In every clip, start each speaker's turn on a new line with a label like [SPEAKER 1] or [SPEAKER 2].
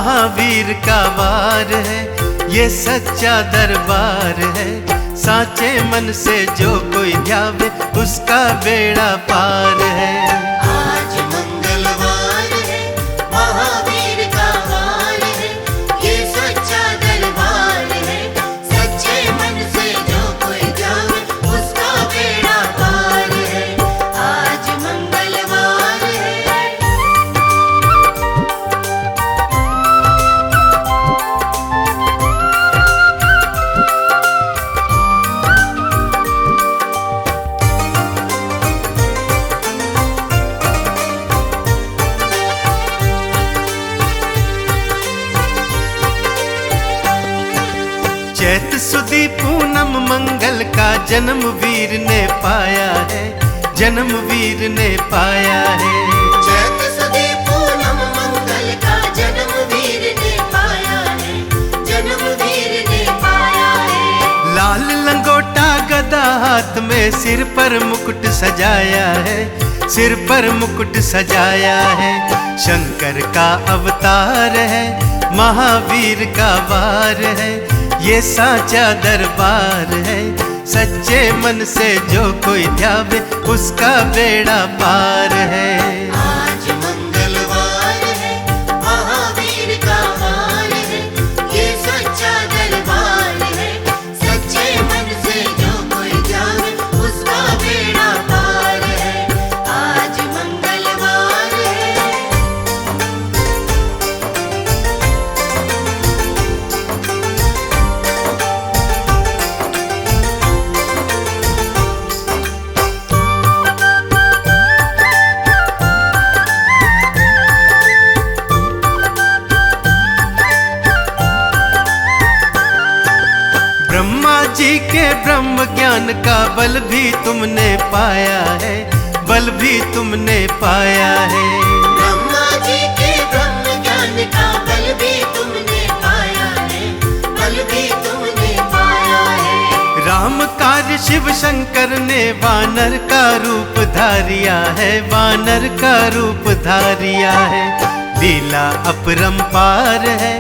[SPEAKER 1] महावीर का वार है, ये सच्चा दरबार है। साचे मन से जो कोई ध्यावे उसका बेड़ा पार है।
[SPEAKER 2] आज मंगलवार है, महावीर का वार है, ये सच्चा दरबार है। सच्चे मन से जो कोई जावे उसका बेड़ा पार है। आज मंगलवार है।
[SPEAKER 1] चैत सुदी पूनम मंगल का जन्म वीर ने पाया है, जन्म वीर ने पाया है।
[SPEAKER 2] चैत सुदी पूनम मंगल का जन्म वीर ने पाया है, जन्म वीर ने पाया है।
[SPEAKER 1] लाल लंगोटा गदा हाथ में, सिर पर मुकुट सजाया है, सिर पर मुकुट सजाया है। शंकर का अवतार है, महावीर का वार है, ये साचा दरबार है। सच्चे मन से जो कोई ध्यावे उसका बेड़ा पार है।
[SPEAKER 2] आज मंगलवार है, महावीर का वार है, ये सच्चा दरबार है। सच्चे मन से जो कोई जावे उसका बेड़ा पार है। आज मंगलवार है।
[SPEAKER 1] ब्रह्मा जी के ब्रह्म ज्ञान का बल भी तुमने पाया है, बल भी तुमने पाया है।
[SPEAKER 2] ब्रह्मा जी के ब्रह्म ज्ञान का बल भी तुमने पाया है, बल भी तुमने पाया है।
[SPEAKER 1] राम कार्य शिव शंकर ने वानर का रूप धारिया है, वानर का रूप धारिया है। लीला अपरंपार है,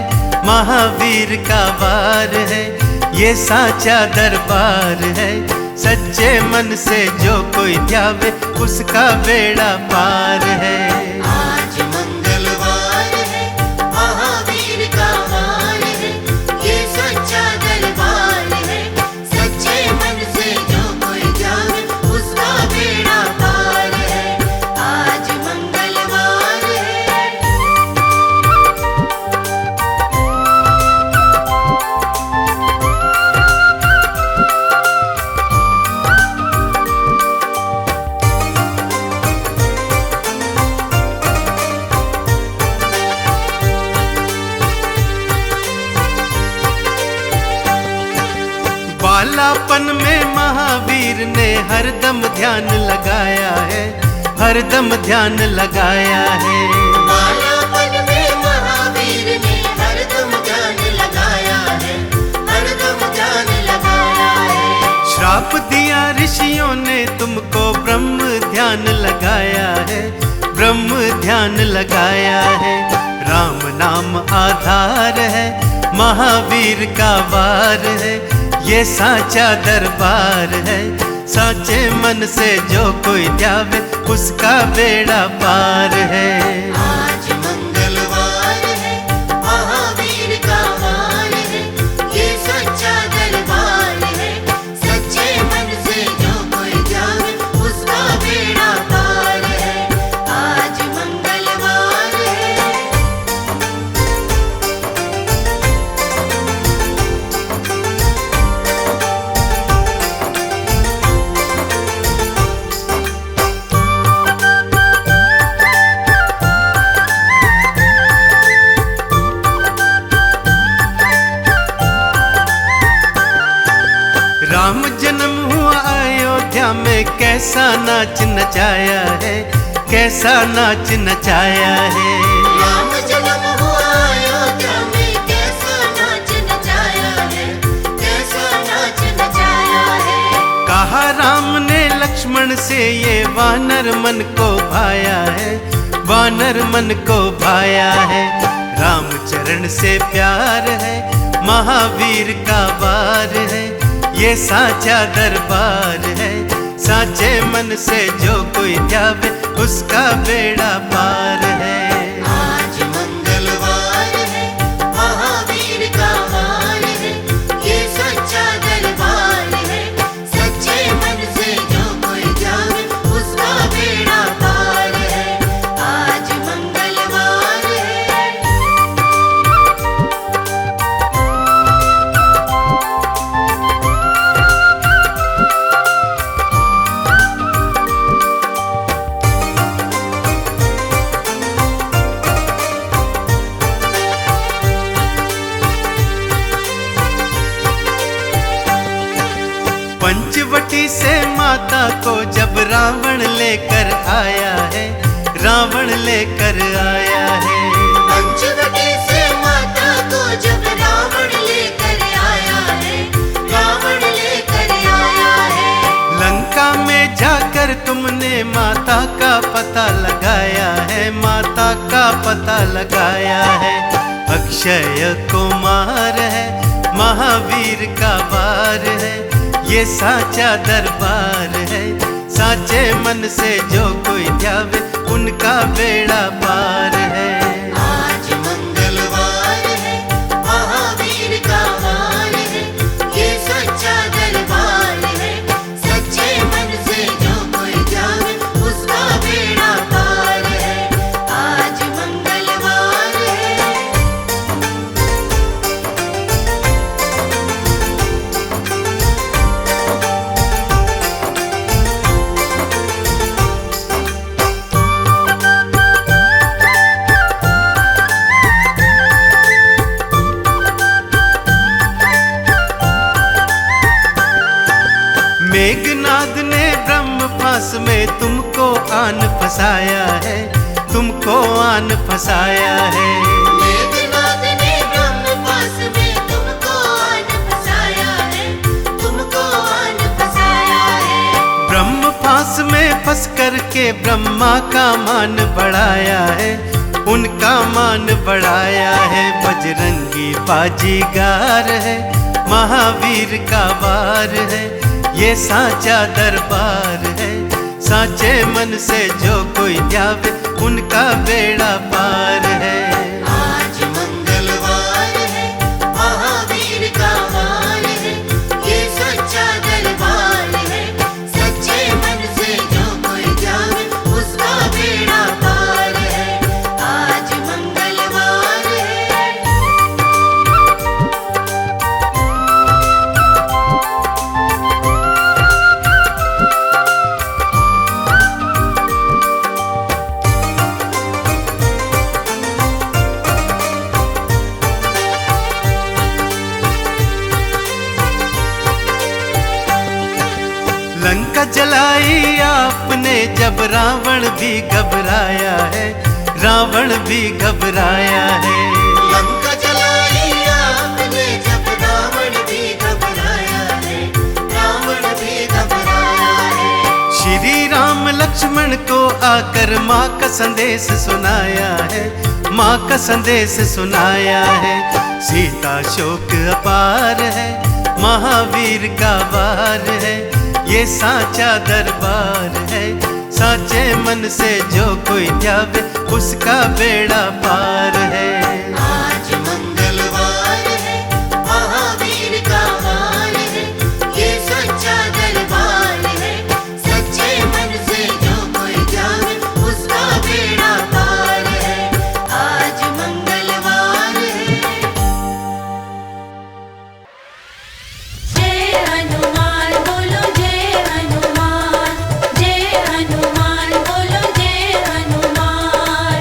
[SPEAKER 1] महावीर का वार है, ये साचा दरबार है। सच्चे मन से जो कोई ध्यावे उसका बेड़ा पार है।
[SPEAKER 2] आज मंगलवार है, महावीर का वार है, ये सच्चा दरबार है। सच्चे मन से जो कोई जावे उसका बेड़ा पार है। आज मंगलवार है।
[SPEAKER 1] बालापन में महावीर ने हरदम ध्यान लगाया है, हरदम ध्यान लगाया है।
[SPEAKER 2] बालापन में महावीर ने हरदम ध्यान लगाया है, हरदम ध्यान लगाया है।
[SPEAKER 1] श्राप दिया ऋषियों ने तुमको, ब्रह्म ध्यान लगाया है, ब्रह्म ध्यान लगाया है। राम नाम आधार है, महावीर का वार है, ये साचा दरबार है। साचे मन से जो कोई ध्यावे उसका बेड़ा पार है।
[SPEAKER 2] आज मंगलवार है, महावीर का वार है, ये सच्चा दरबार है। सच्चे मन से जो कोई जावे उसका बेड़ा पार है। आज मंगलवार है।
[SPEAKER 1] राम जन्म हुआ अयोध्या में, कैसा नाच नचाया है, कैसा नाच नचाया है।
[SPEAKER 2] राम जन्म हुआ अयोध्या में, कैसा नाच नचाया है, कैसा नाच नचाया है।
[SPEAKER 1] कहा राम ने लक्ष्मण से, ये वानर मन को भाया है, वानर मन को भाया है। राम चरण से प्यार है, महावीर का वार है, ये साचा दरबार है। साचे मन से जो कोई ध्यावे उसका बेड़ा पार है।
[SPEAKER 2] आज मंगलवार है, महावीर का वार है, ये सच्चा दरबार है। सच्चे मन से जो कोई जावे उसका बेड़ा पार है। आज मंगलवार है।
[SPEAKER 1] पंचवटी से माता को जब रावण लेकर आया है, रावण लेकर आया है।
[SPEAKER 2] पंचवटी से माता को जब रावण लेकर आया है, रावण लेकर आया है।
[SPEAKER 1] लंका में जाकर तुमने माता का पता लगाया है, माता का पता लगाया है। अक्षय कुमार है, महावीर का वार है, ये साचा दरबार है। साचे मन से जो कोई ध्यावे उनका बेड़ा पार है।
[SPEAKER 2] आज मंगलवार है, महावीर का वार है, ये सच्चा दरबार है। सच्चे मन से जो कोई जावे उसका बेड़ा पार है। आज मंगलवार है।
[SPEAKER 1] मेघनाद ने ब्रह्म फांस में तुमको आन फसाया है, तुमको आन फसाया है।
[SPEAKER 2] मेघनाद ने ब्रह्म पास में तुमको आन फसाया है, तुमको आन फसाया है।
[SPEAKER 1] ब्रह्म फांस में फंस करके ब्रह्मा का मान बढ़ाया है, उनका मान बढ़ाया है। बजरंगी बाजीगार है, महावीर का वार है, ये साचा दरबार है। साचे मन से जो कोई ध्यावे उनका बेड़ा पार है।
[SPEAKER 2] आज मंगलवार है, महावीर का वार है, ये सच्चा दरबार है। सच्चे मन से जो कोई जावे उसका बेड़ा पार है। आज मंगलवार है।
[SPEAKER 1] लंका जलाई आपने जब रावण भी घबराया है, रावण भी घबराया है।
[SPEAKER 2] लंका जलाई आपने जब रावण भी घबराया है, रावण भी घबराया है।
[SPEAKER 1] श्री राम लक्ष्मण को आकर माँ का संदेश सुनाया है, माँ का संदेश सुनाया है। सीता शोक अपार है, महावीर का वार है, ये साचा दरबार है। साचे मन से जो कोई ध्यावे उसका बेड़ा पार है।
[SPEAKER 2] आज मंगलवार है, महावीर का वार है, ये सच्चा दरबार है। सच्चे मन से जो कोई जावे उसका बेड़ा पार है। आज मंगलवार है।
[SPEAKER 3] जय हनुमान बोलो, जय हनुमान, जय हनुमान बोलो, जय हनुमान।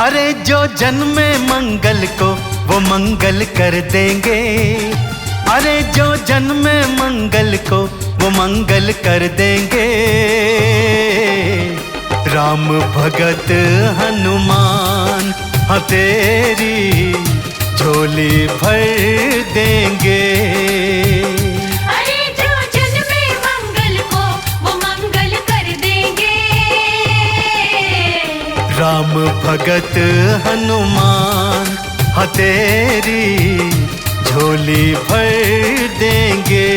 [SPEAKER 1] अरे जो जन्मे मंगल को वो मंगल कर देंगे, अरे जो जन्मे मंगल को वो मंगल कर देंगे। राम भगत हनुमान हाँ तेरी झोली भर देंगे।
[SPEAKER 3] अरे जो जन्मे मंगल को वो मंगल कर देंगे।
[SPEAKER 1] राम भगत हनुमान हाँ तेरी झोली भर देंगे।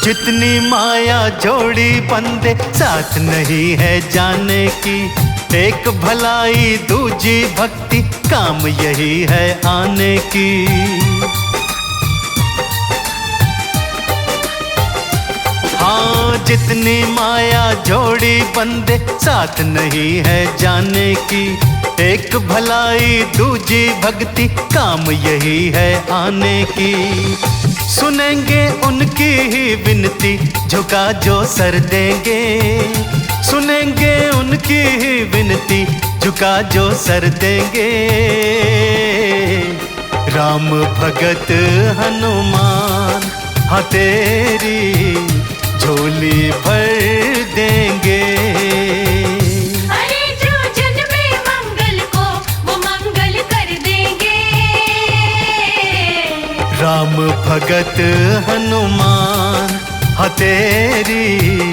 [SPEAKER 1] जितनी माया जोड़ी बंदे साथ नहीं है जाने की, एक भलाई दूजी भक्ति काम यही है आने की। हाँ जितनी माया जोड़ी बंदे साथ नहीं है जाने की, एक भलाई दूजी भक्ति काम यही है आने की। सुनेंगे उनकी ही विनती झुका जो सर देंगे, सुनेंगे उनकी ही विनती झुका जो सर देंगे। राम भगत हनुमान हाँ तेरी झोली भर देंगे।
[SPEAKER 3] अरे जो जन्मे मंगल को वो मंगल कर देंगे।
[SPEAKER 1] राम भगत हनुमान हाँ तेरी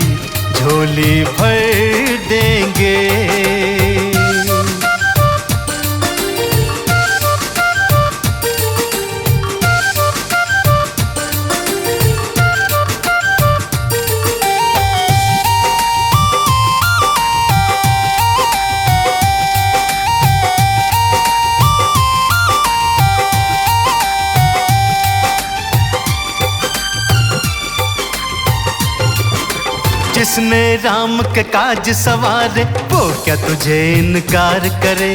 [SPEAKER 1] झोली भर देंगे। जिसने राम के काज सवारे वो क्या तुझे इनकार करे,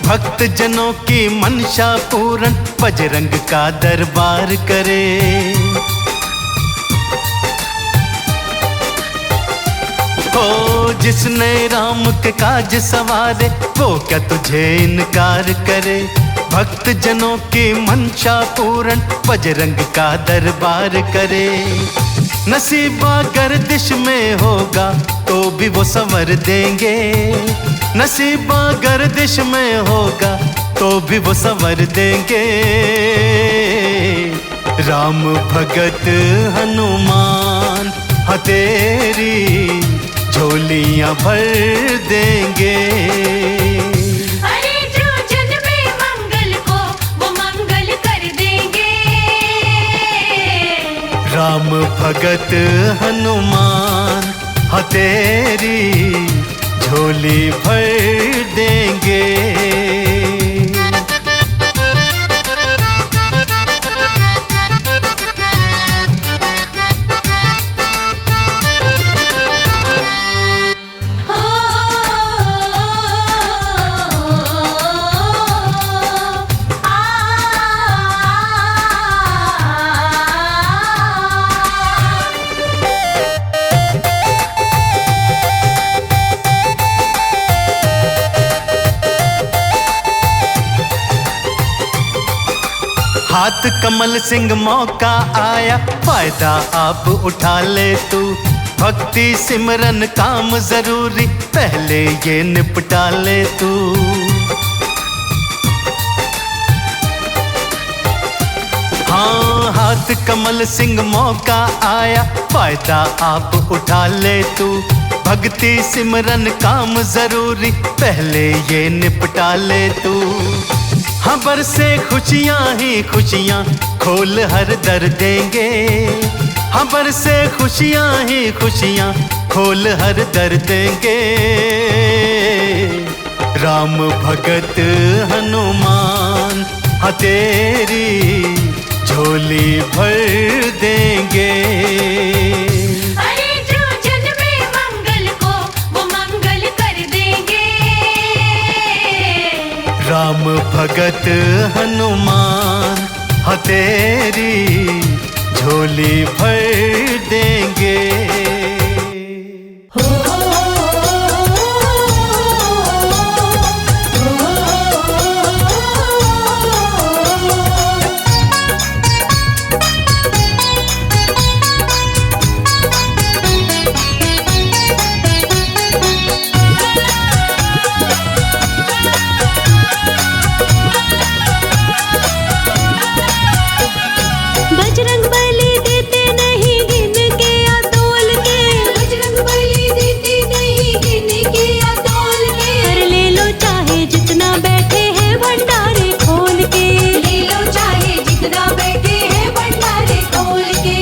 [SPEAKER 1] भक्त जनों की मनसा पूरन बजरंग का दरबार करे। ओ जिसने राम के काज सवारे वो क्या तुझे इनकार करे, भक्त जनों की मनसा पूरन बजरंग का दरबार करे। नसीबा गर्दिश में होगा तो भी वो संवर देंगे, नसीबा गर्दिश में होगा तो भी वो संवर देंगे। राम भगत हनुमान हाँ तेरी झोलियां भर देंगे।
[SPEAKER 3] अरे जो जन्मे मंगल को वो मंगल कर देंगे।
[SPEAKER 1] राम भगत हनुमान हाँ तेरी झोली भर देंगे। हाथ कमल सिंह मौका आया फायदा आप उठा ले तू, भक्ति सिमरन काम जरूरी पहले ये निपटा ले तू। हाँ हाथ कमल सिंह मौका आया फायदा आप उठा ले तू, भक्ति सिमरन काम जरूरी पहले ये निपटा ले तू। खबर से खुशियां ही खुशियां खोल हर दर देंगे, हबर से खुशियां ही खुशियां खोल हर दर देंगे। राम भगत हनुमान हाँ तेरी झोली भर देंगे।
[SPEAKER 3] अरे जो जन्मे मंगल को वो मंगल कर देंगे।
[SPEAKER 1] राम भगत हनुमान हाँ तेरी झोली भर देंगे।
[SPEAKER 3] बजरंग बली देते नहीं गिन के या तोल के। बजरंग बली देते नहीं गिन के या तोल के। कर ले लो चाहे जितना बैठे हैं भंडारे खोल के। ले लो चाहे जितना बैठे हैं भंडारे खोल के।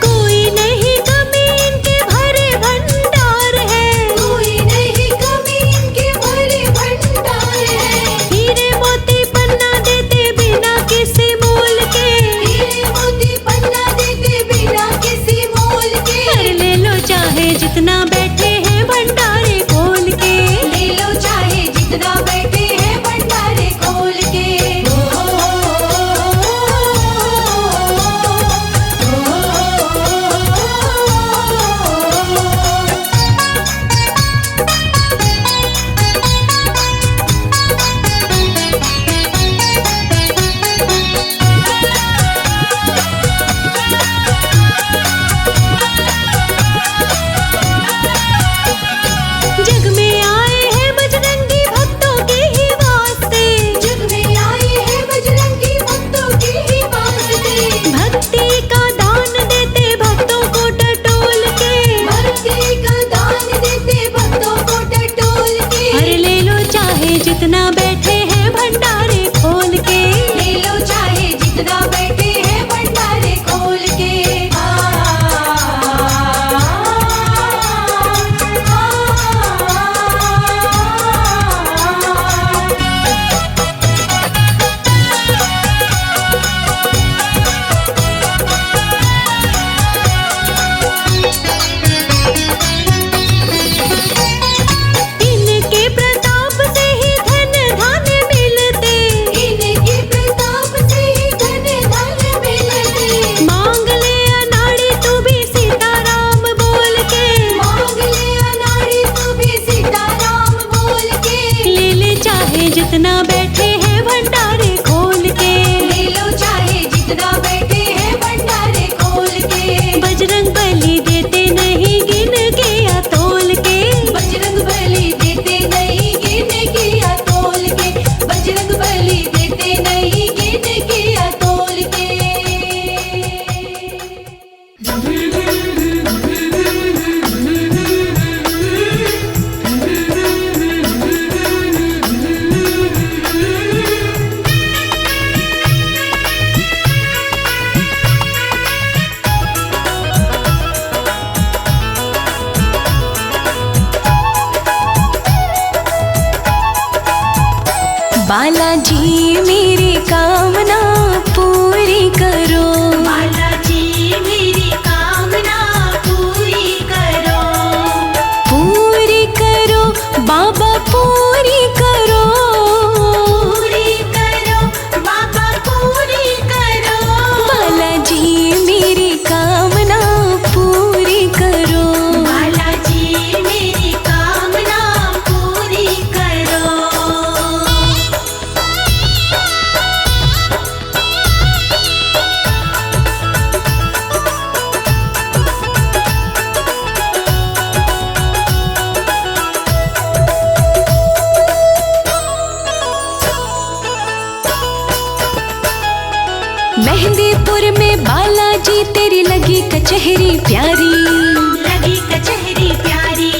[SPEAKER 3] कोई नहीं कमी इनके भरे भंडार है। कोई नहीं कमी इनके भरे भंडार है। हीरे मोती पन्ना देते बिना किसी मोल के। हीरे मोती पन्ना देते बिना किसी मोल के। कर ले लो चाहे जितना बैठे हैं भंडारे खोल के। ले लो चाहे जितना बैठे हैं भंडारे खोल के। जग में आए हैं बजरंगी भक्तों के ही वास्ते। जग में आए हैं बजरंगी भक्तों के ही वास्ते। भक्ति का दान देते भक्तों को टटोल के। भक्ति का दान देते भक्तों को टटोल के। अरे ले लो चाहे जितना बैठे हैं भंडारे खोल के। ले लो चाहे जितना बैठे हैं भंडारे खोल के। इनके प्रताप से ही धन धान मिलते। इनके प्रताप से ही धन धान मिलते। मांग ले अनाड़ी तू भी सीताराम बोल के। मांग ले अनाड़ी तू भी सीताराम बोल के। ले ले चाहे जितना बैठे हैं भंडारे खोल के। ले लो चाहे जितना बैठे हैं भंडारे खोल के। बजरंग बली देते नहीं गिन के या तोल के। बजरंग बली देते नहीं गिन के या तोल के। बजरंग बली देते नहीं गिन के या तोल के। बालाजी मेरी कामना पूरी करो। बालाजी मेरी कामना पूरी करो। पूरी करो बाबा पूरी करो। पूरी करो बाबा पूरी करो। बालाजी मेरी कामना पूरी करो। बालाजी मेरी कामना पूरी करो। कचहरी प्यारी,
[SPEAKER 2] लगी कचहरी प्यारी,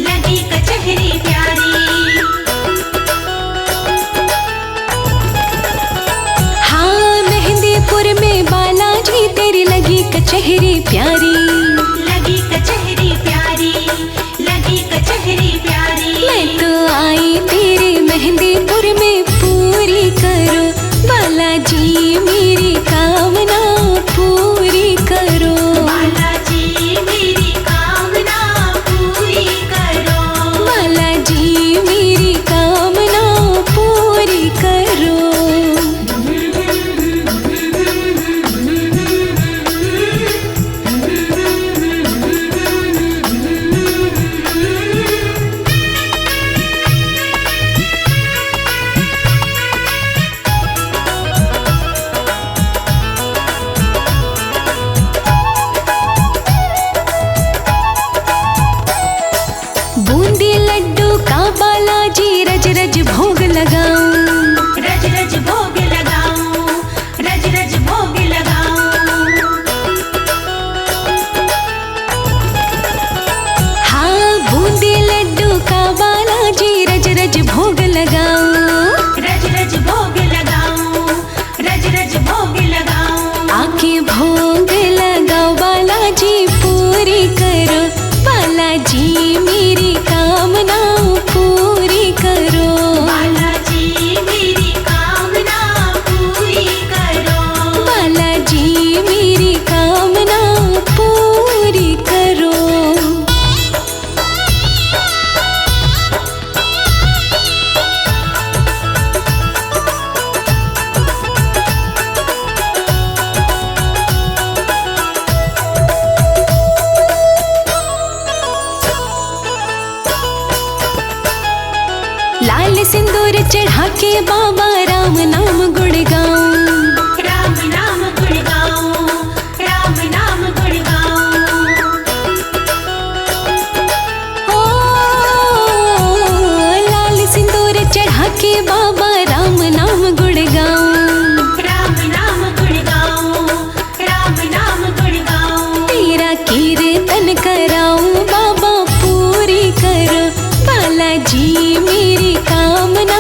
[SPEAKER 2] लगी कचहरी प्यारी।
[SPEAKER 3] हाँ मेहंदीपुर में बालाजी तेरी लगी कचहरी प्यारी,
[SPEAKER 2] लगी कचहरी प्यारी, लगी कचहरी प्यारी।
[SPEAKER 3] मैं तो आई तेरे मेहंदीपुर में, पूरी करो बालाजी मेरी कामना पूरी करो।
[SPEAKER 2] बालाजी मेरी कामना पूरी करो,
[SPEAKER 3] बालाजी मेरी कामना पूरी करो। बूंदी लड्डू का बालाजी रज रज भोग लगाऊं,
[SPEAKER 2] रज रज भोग लगाऊं, रज रज भोग लगाऊं।
[SPEAKER 3] हाँ बूंदी लड्डू का बालाजी रज रज भोग लगाऊं।
[SPEAKER 2] रज रज भोग लगाऊं, रज रज भोग लगाऊं।
[SPEAKER 3] आके भोग लगाओ बालाजी पूरी करो, बालाजी मेरी कामना पूरी करो।
[SPEAKER 2] बालाजी मेरी कामना पूरी करो,
[SPEAKER 3] बालाजी मेरी कामना पूरी करो। लाल सिंदूर चढ़ा के बाबा राम नाम गुण गाऊं,
[SPEAKER 2] राम नाम गुण गाऊं, राम नाम गुण गाऊं।
[SPEAKER 3] ओ लाल सिंदूर चढ़ा के बाबा राम नाम गुण गाऊं।
[SPEAKER 2] राम नाम गुण गाऊं, राम नाम गुण गाऊं।
[SPEAKER 3] तेरा कीर्तन कराऊं बाबा पूरी करो, बालाजी मेरी कामना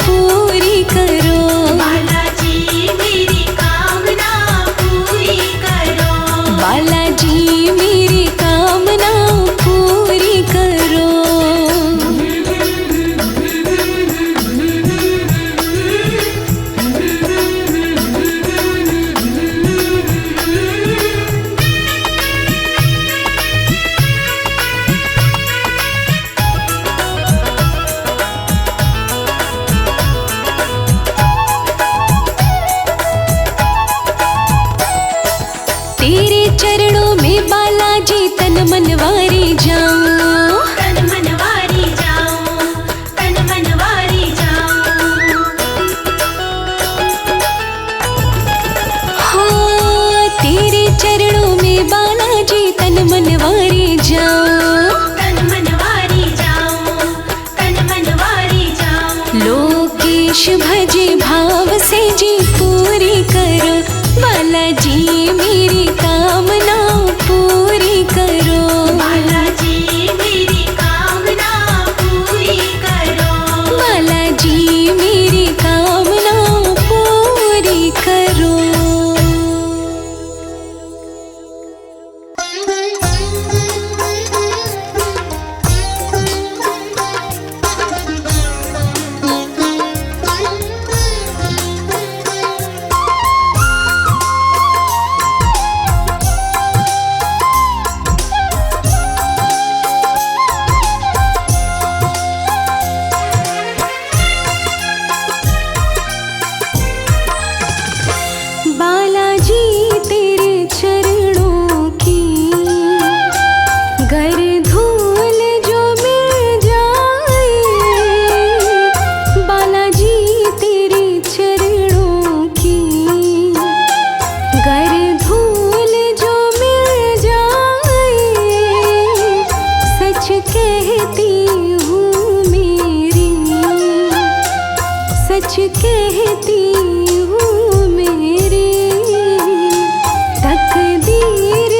[SPEAKER 3] पूरी करो।
[SPEAKER 2] बालाजी मेरी कामना पूरी करो,
[SPEAKER 3] बालाजी मेरी कामना पूरी करो। तेरे चरणों में बालाजी तन मनवारी जाऊं,
[SPEAKER 2] तन मनवारी जाऊं, तन मनवारी जाऊं।
[SPEAKER 3] हाँ तेरे चरणों में बालाजी तन मनवारी जाऊं।
[SPEAKER 2] तन मनवारी जाऊं, तन मनवारी जाऊं।
[SPEAKER 3] लोकेश भजे भाव से जी पूरी करो, बालाजी मेरी कामना पूरी करो।
[SPEAKER 2] बालाजी मेरी कामना पूरी करो,
[SPEAKER 3] बालाजी मेरी कामना पूरी करो। सच कहती हूँ मेरी तकदीर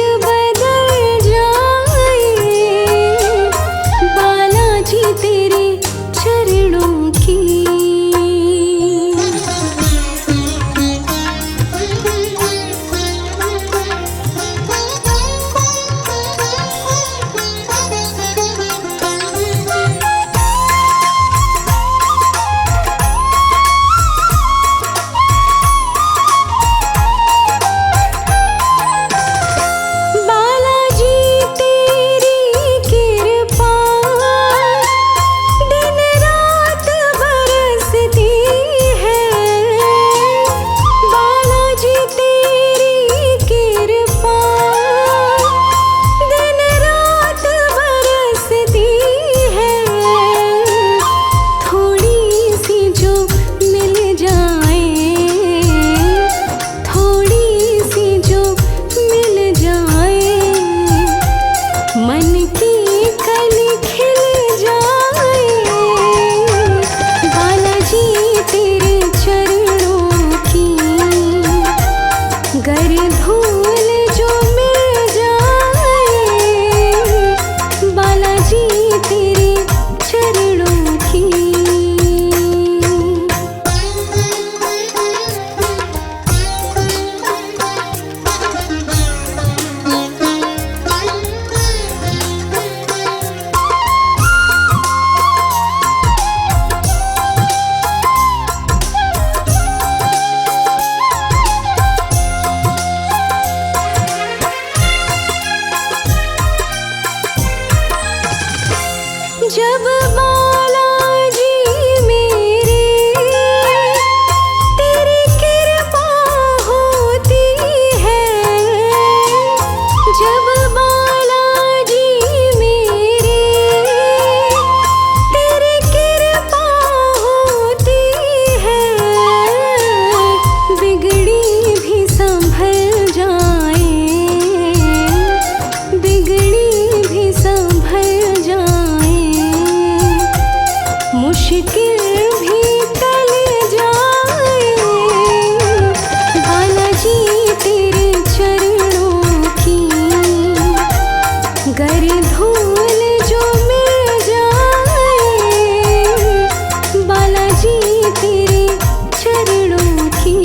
[SPEAKER 3] मुश्किल भी टल जाए। बालाजी तेरे चरणों की गर धूल जो मिल जाए, बालाजी तेरे चरणों की।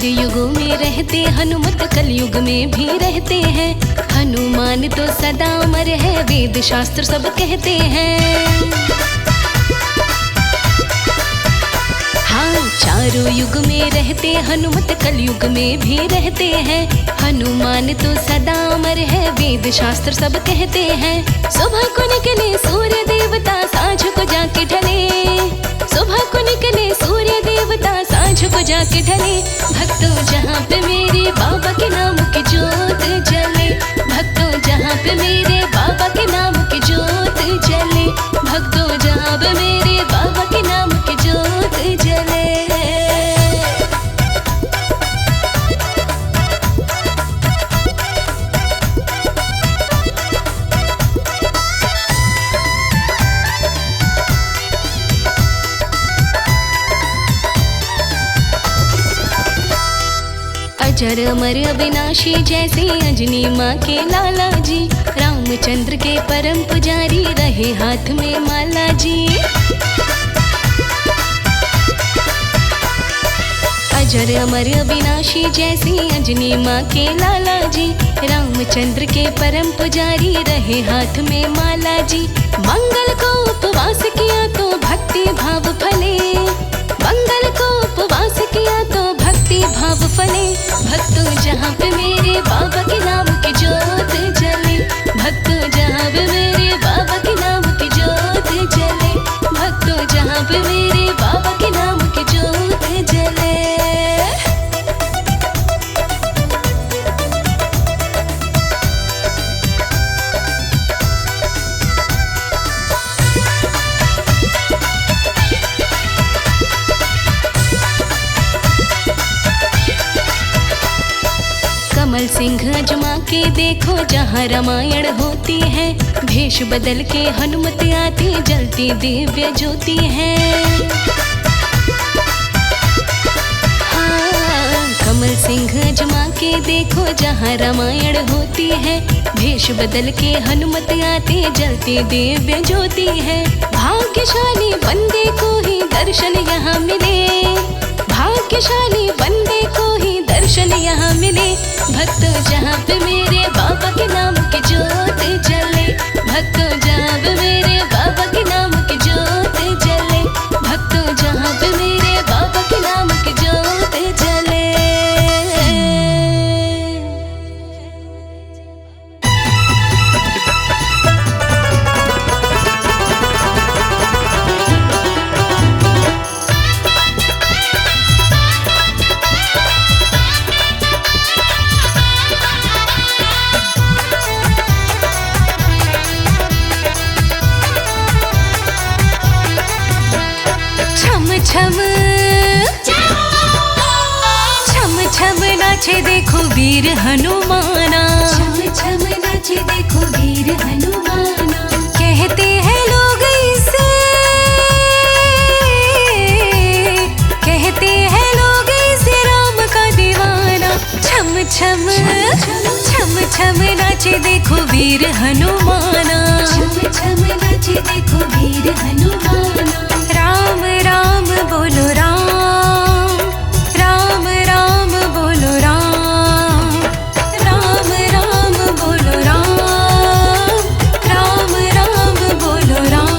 [SPEAKER 3] युगों में रहते हनुमत, कलयुग में भी रहते हैं। हनुमान तो सदा अमर है, वेद शास्त्र सब कहते हैं। हाँ, चारों युग में रहते हनुमत, कलयुग में भी रहते हैं। हनुमान तो सदा अमर है, वेद शास्त्र सब कहते हैं। सुबह को निकले सूर्य देवता, सांझ को जाके ढले। सुबह को निकले सूर्य देवता, सांझ को जाके ढले। भक्तों जहाँ पे मेरे बाबा के नाम की जोत जले। भक्तों जहाँ पे मेरे बाबा के नाम की जोत जले। भक्तों जहाँ पे मेरे बाबा के नाम की जोत जले। अजर अमर अविनाशी जैसे अंजनी माँ के लाला जी। रामचंद्र के परम पुजारी रहे हाथ में माला जी। अजर अमर अविनाशी जैसे अंजनी माँ के लाला जी। रामचंद्र के परम पुजारी रहे हाथ में माला जी। मंगल को उपवास किया तो भक्ति भाव फले। मंगल को उपवास किया तो भक्ति भाव फले। भक्तों जहाँ पे मेरे बाबा के नाम की जोत जले। भक्तों जहाँ पे मेरे बाबा के नाम की जोत जले। भक्तों जहाँ पे मेरे बाबा के नाम की जोत जले। कमल सिंह अजमा के देखो जहाँ रामायण होती है। भेष बदल के हनुमत आती, जलती दिव्य ज्योति है। हाँ, कमल सिंह अजमा के देखो जहाँ रामायण होती है। भेष बदल के हनुमत आती, जलती दिव्य ज्योति है। भाग्यशाली बंदे को ही दर्शन यहाँ मिले। भाग्यशाली बंदे को ही दर्शन यहाँ मिले। भक्तों जहाँ पे मेरे बाबा के नाम की जोत जले। भक्तों जहाँ पे मेरे बाबा के नाम की जोत जले। भक्तों जहाँ पे मेरे बाबा के नाम की जोत जले। छम छम छम नाचे देखो वीर हनुमाना। छम छम नाचे देखो वीर हनुमाना। कहते हैं लोग इसे, कहते हैं लोग इसे राम का दीवाना। छम छम छम छम नाचे देखो वीर हनुमाना। छम छम नाचे देखो वीर हनुमाना। राम राम बोलो राम, राम राम बोलो राम। राम राम बोलो राम, राम राम बोलो राम।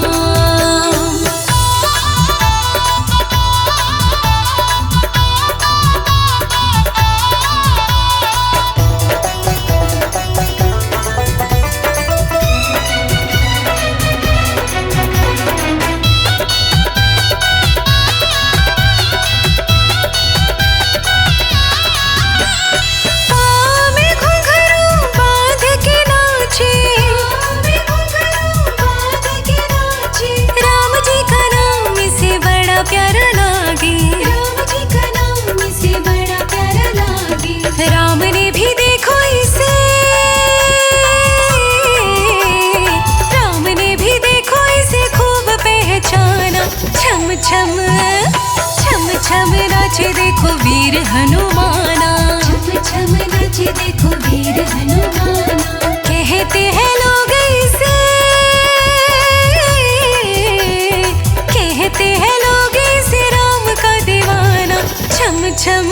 [SPEAKER 3] राम ने भी देखो इसे, राम ने भी देखो इसे खूब पहचाना। छम छम छम छम नाचे देखो वीर हनुमाना। छम छम नाचे देखो वीर हनुमाना। कहते हैं लोग इसे, कहते हैं लोग इसे राम का दीवाना। छम छम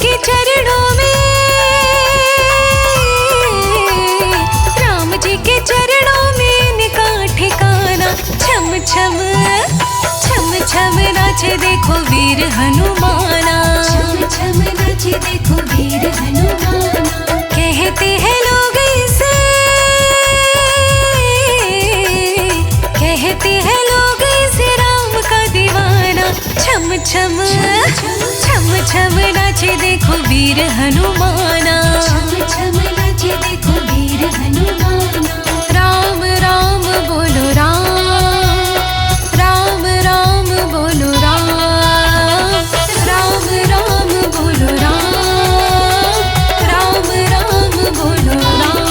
[SPEAKER 3] के चरणों में, राम जी के चरणों में इनका ठिकाना। छम छम छम छम नाचे देखो वीर हनुमाना, छम छम नाचे देखो वीर हनुमाना। कहते हैं लोग इसे, कहते हैं लोग इसे राम का दीवाना। छम छम छम छम नाचे देखो वीर हनुमाना, छम छम नाचे देखो वीर हनुमाना। राम राम बोलो राम, राम राम बोलो राम, राम राम बोलो राम, राम राम बोलो राम।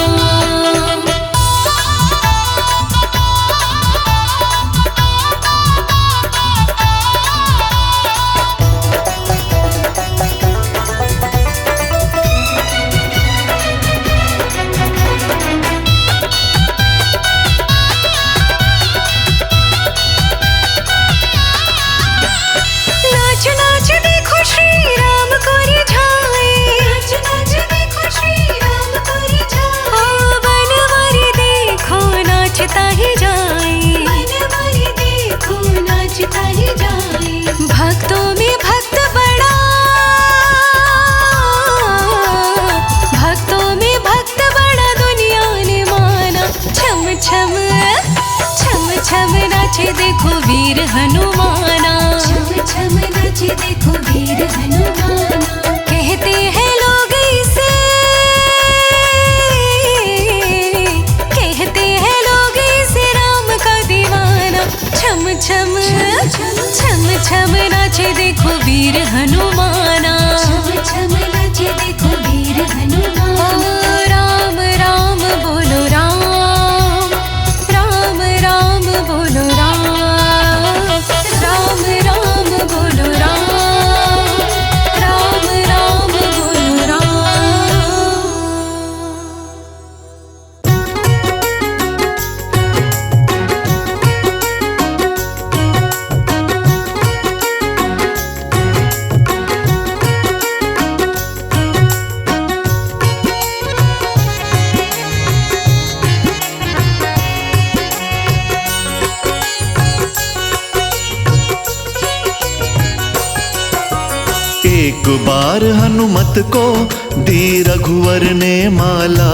[SPEAKER 3] नाच नाच देखो श्री राम को रिझाए, नाच नाच देखो श्री राम को रिझाए। ओ बनवारी देखो नाचता ही जाए, बनवारी देखो नाचता ही जाए। भक्तों में भक्त बड़ा, भक्तों में भक्त बड़ा दुनिया ने माना। छम छम छम छम नाचे देखो वीर हनुमाना, छम छम नाचे देखो वीर हनुमाना। कहते हैं लोग इसे, कहते हैं लोग इसे राम का दीवाना। छम छम छम छम नाचे देखो वीर हनुमाना, छम छम नाचे देखो वीर हनुमाना। ओ राम राम बोलो राम, राम राम बोलो राम, राम राम बोलो राम, राम राम बोलो राम।
[SPEAKER 4] एक बार हनुमत को दी रघुवर ने माला,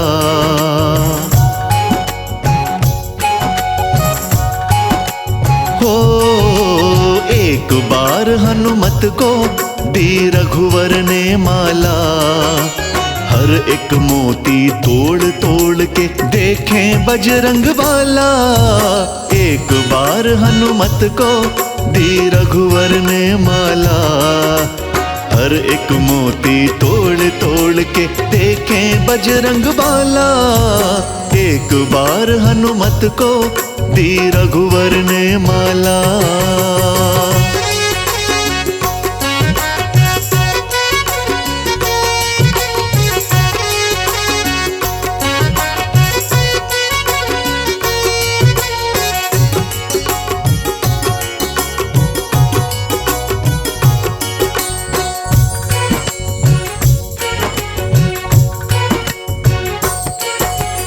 [SPEAKER 4] हो एक बार हनुमत को दी रघुवर ने माला। हर एक मोती तोड़ तोड़ के देखें बजरंग वाला। एक बार हनुमत को दी रघुवर ने माला। हर एक मोती तोड़ तोड़ के देखें बजरंग वाला। एक बार हनुमत को दी रघुवर ने माला।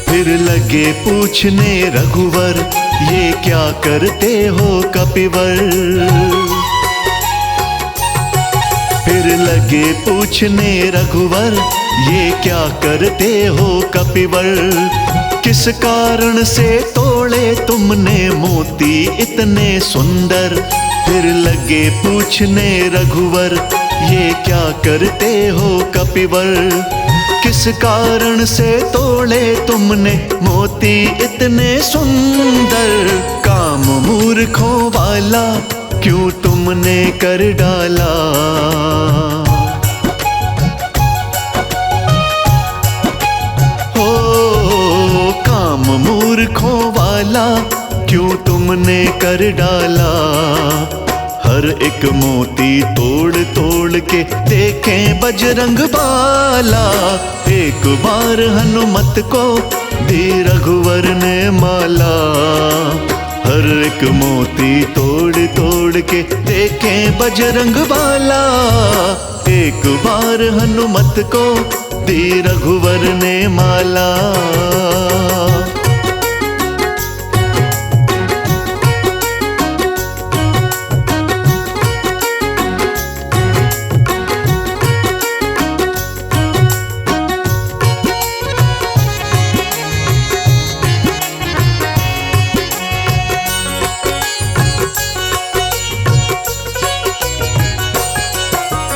[SPEAKER 4] फिर लगे पूछने रघुवर, ये क्या करते हो कपिवर। फिर लगे पूछने रघुवर, ये क्या करते हो कपिवर। किस कारण से तोड़े तुमने मोती इतने सुंदर। फिर लगे पूछने रघुवर, ये क्या करते हो कपिवर। किस कारण से तोड़े तुमने मोती इतने सुंदर। काम मूर्खों वाला क्यों तुमने कर डाला। हो काम मूर्खों वाला क्यों तुमने कर डाला। हर एक मोती तोड़ तोड़ के देखें बजरंग बाला। एक बार हनुमत को दी रघुवर ने माला। हर एक मोती तोड़ तोड़ के देखें बजरंग बाला। एक बार बार हनुमत को दी रघुवर ने माला।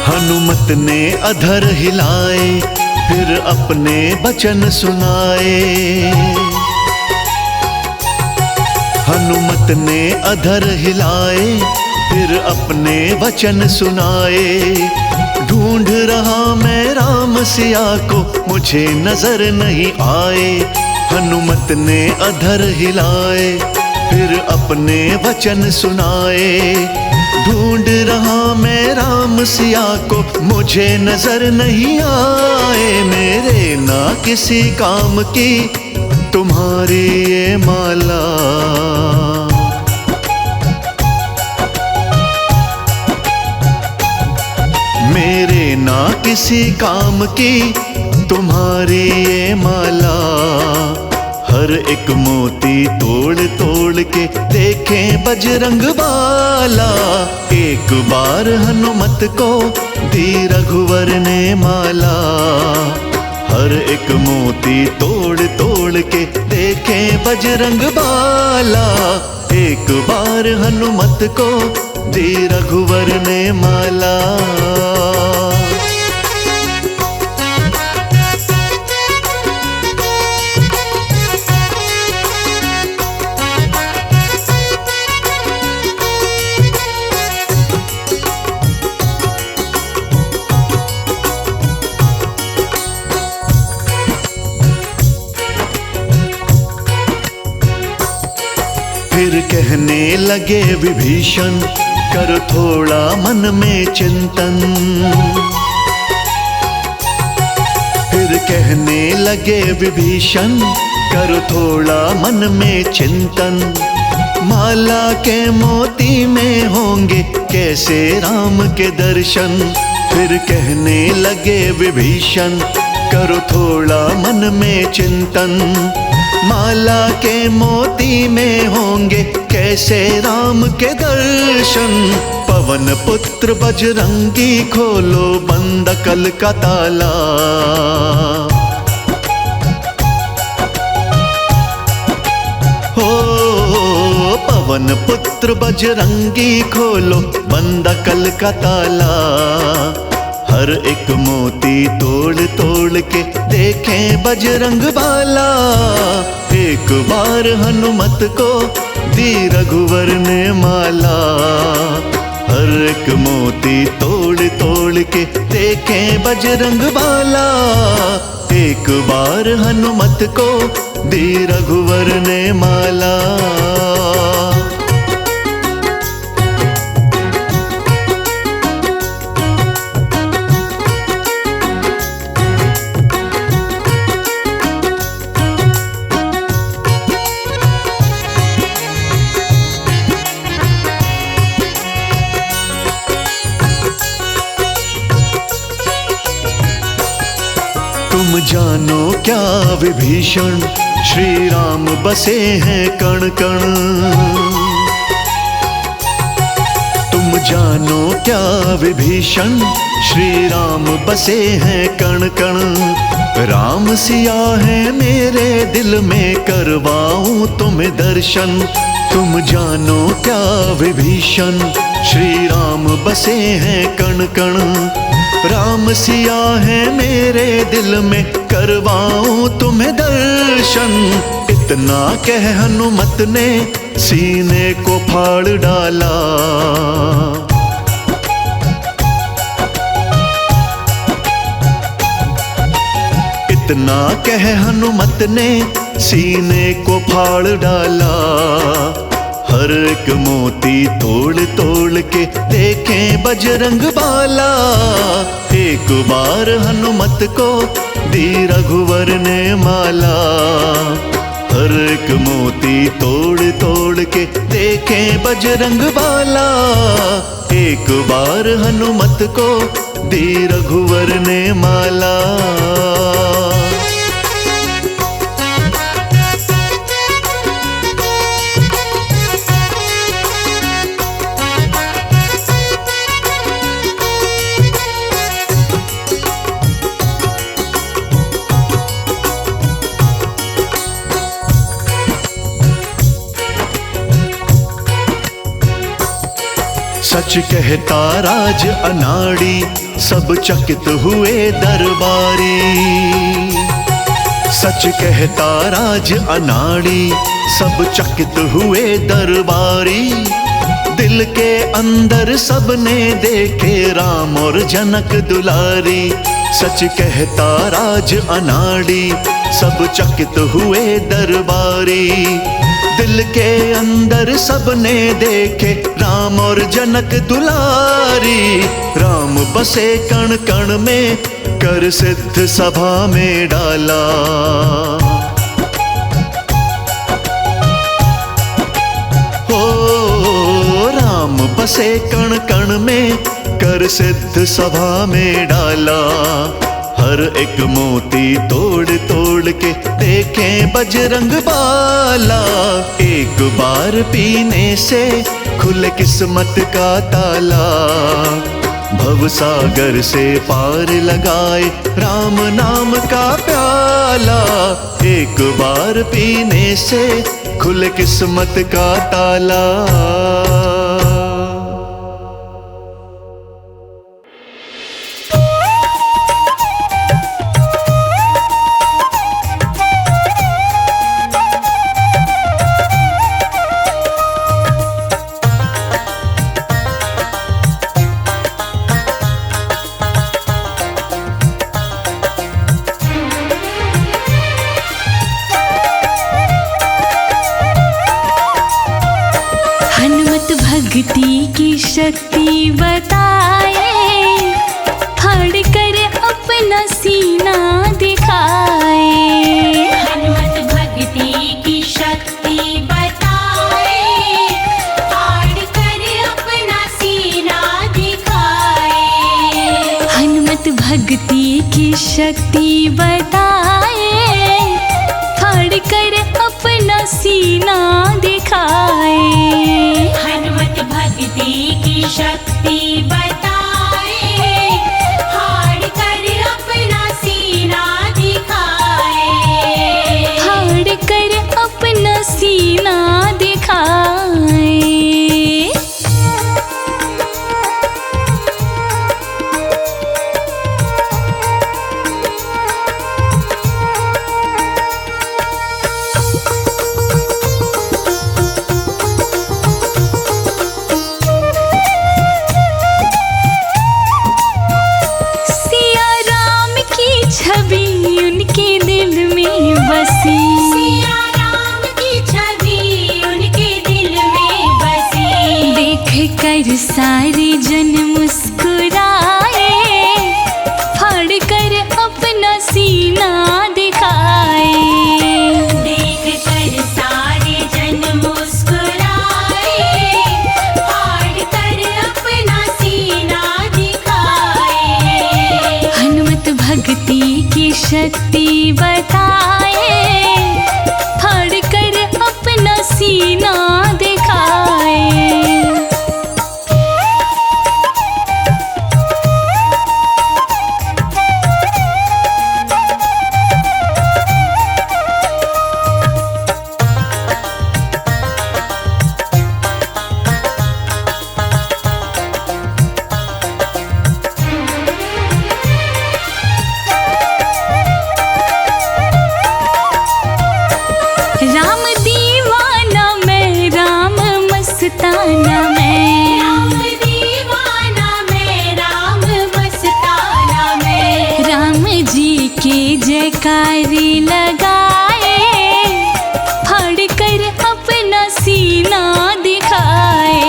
[SPEAKER 4] हनुमत ने अधर हिलाए फिर अपने वचन सुनाए। हनुमत ने अधर हिलाए फिर अपने वचन सुनाए। ढूंढ रहा मैं राम सिया को मुझे नजर नहीं आए। हनुमत ने अधर हिलाए फिर अपने वचन सुनाए। ढूंढ रहा मैं राम सिया को मुझे नजर नहीं आए। मेरे ना किसी काम की तुम्हारी ये माला। मेरे ना किसी काम की तुम्हारी ये माला। हर एक मोती तोड़ तोड़ के देखें बजरंग बाला। एक बार हनुमत को दी रघुवर ने माला। हर एक मोती तोड़ तोड़ के देखें बजरंग बाला। एक बार हनुमत को दी रघुवर ने माला। फिर कहने लगे विभीषण कर थोड़ा मन में चिंतन। फिर कहने लगे विभीषण कर थोड़ा मन में चिंतन। माला के मोती में होंगे कैसे राम के दर्शन। फिर कहने लगे विभीषण करो थोड़ा मन में चिंतन। माला के मोती में होंगे कैसे राम के दर्शन। पवन पुत्र बजरंगी खोलो बंद कल का ताला। हो पवन पुत्र बजरंगी खोलो बंद कल का ताला। हर एक मोती तोड़ तोड़ के देखें बजरंग बाला। एक बार हनुमत को दी रघुवर ने माला। हर एक मोती तोड़ तोड़ के देखें बजरंग बाला। एक बार हनुमत को दी रघुवर ने माला। तुम जानो क्या विभीषण श्री राम बसे हैं कण कण। तुम जानो क्या विभीषण श्री राम बसे हैं कण कण। राम सिया है मेरे दिल में करवाऊं तुम्हें दर्शन। तुम जानो क्या विभीषण श्री राम बसे हैं कण कण। राम सिया है मेरे दिल में करवाऊं तुम्हें दर्शन। इतना कह हनुमत ने सीने को फाड़ डाला। इतना कह हनुमत ने सीने को फाड़ डाला। हर एक मोती तोड़ तोड़ के देखें बजरंग बाला। एक बार हनुमत को दी रघुवर ने माला। हर एक मोती तोड़ तोड़ के देखें बजरंग बाला। एक बार हनुमत को दी रघुवर करने माला। सच कहता राज अनाड़ी, सब चकित हुए दरबारी। सच कहता राज अनाड़ी, सब चकित हुए दरबारी। दिल के अंदर सबने देखे राम और जनक दुलारी। सच कहता राज अनाड़ी, सब चकित हुए दरबारी। दिल के अंदर सबने देखे राम और जनक दुलारी। राम बसे कण कण में, कर सिद्ध सभा में डाला। हो राम बसे कण कण में, कर सिद्ध सभा में डाला। हर एक मोती तोड़ तोड़ के देखें बजरंग बाला। एक बार पीने से खुले किस्मत का ताला। भवसागर से पार लगाए राम नाम का प्याला। एक बार पीने से खुले किस्मत का ताला।
[SPEAKER 3] भक्ति की शक्ति बताए, फाड़ कर अपना सीना दिखाए।
[SPEAKER 2] हनुमत भक्ति की शक्ति बताए, फाड़ कर अपना सीना दिखाए।
[SPEAKER 3] हनुमत भक्ति की शक्ति बताए, फाड़ कर अपना सीना दिखाए।
[SPEAKER 2] हनुमत भक्ति की शक्ति बताए, फाड़ कर अपना सीना दिखाए।
[SPEAKER 3] फाड़ कर अपना सीना दिखाए। छवि उनके दिल में बसी।
[SPEAKER 2] सिया राम की छवि उनके दिल में बसी।
[SPEAKER 3] देख कर सारे जन मुस्कुराए, फाड़ कर अपना सीना दिखाए।
[SPEAKER 2] देख कर सारे जन मुस्कुराए, फाड़ कर अपना सीना दिखाए।
[SPEAKER 3] हनुमत भक्ति की शक्ति बताए, फाड़ कर अपना सीना दिखाए। राम दीवाना मैं, राम मस्ताना मैं।
[SPEAKER 2] राम दीवाना मैं, राम मस्ताना मैं।
[SPEAKER 3] राम जी के जयकारी लगाए, फाड़ कर अपना सीना दिखाए।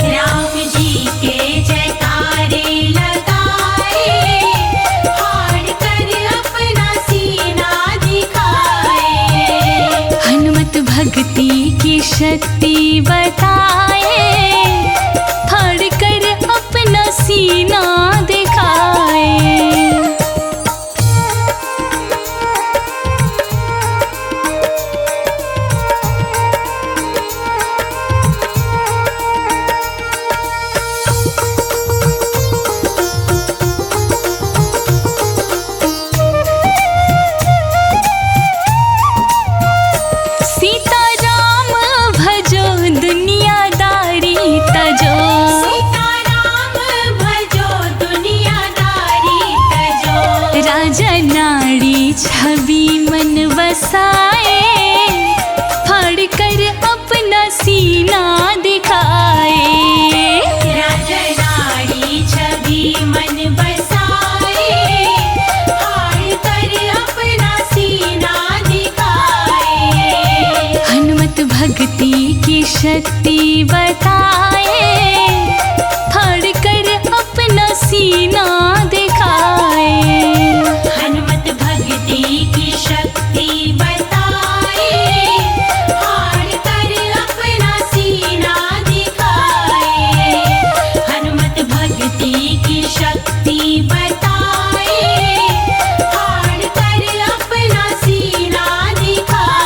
[SPEAKER 2] राम जी के जयकारे लगाए, फाड़ कर अपना सीना दिखाए।
[SPEAKER 3] हनुमत भक्ति की शक्ति बताए, फाड़ कर अपना सीना दिखाए। शक्ति बताए, फाड़ कर अपना सीना दिखाए। हनुमत भक्ति की शक्ति बताए, फाड़ कर अपना सीना दिखाए। हनुमत भक्ति की शक्ति बताए, फाड़ कर अपना सीना दिखाए।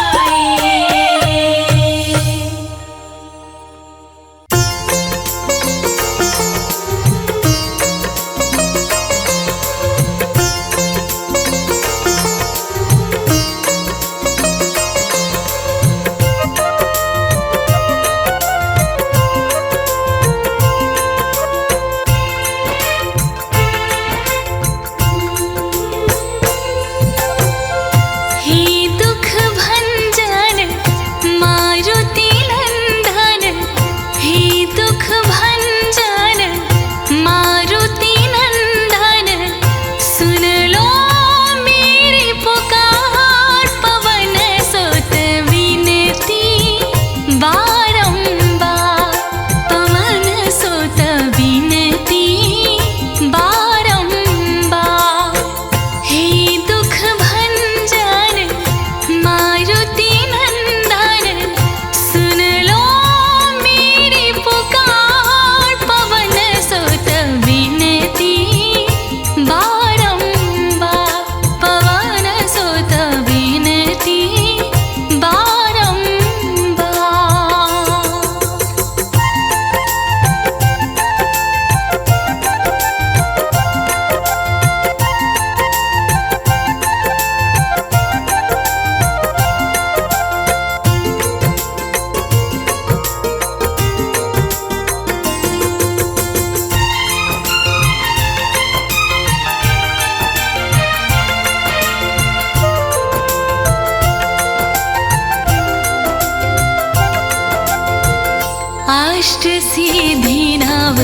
[SPEAKER 3] अष्ट सिद्धि नव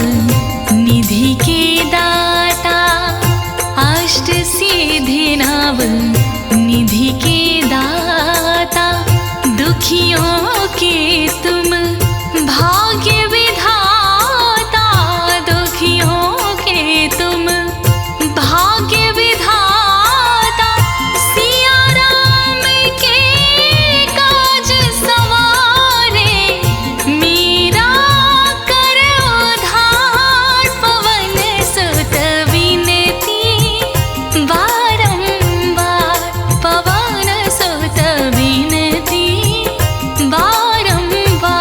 [SPEAKER 3] निधि के दाता, अष्ट सिद्धि नव निधि के दाता। दुखियों के तुम भाग्य विधाता, दुखियों के तुम भाग्य विधाता। सिया राम के काज सवारे, मीरा कर उद्धार। पवन सुत विनती बारंबार, पवन सुत विनती बारंबार।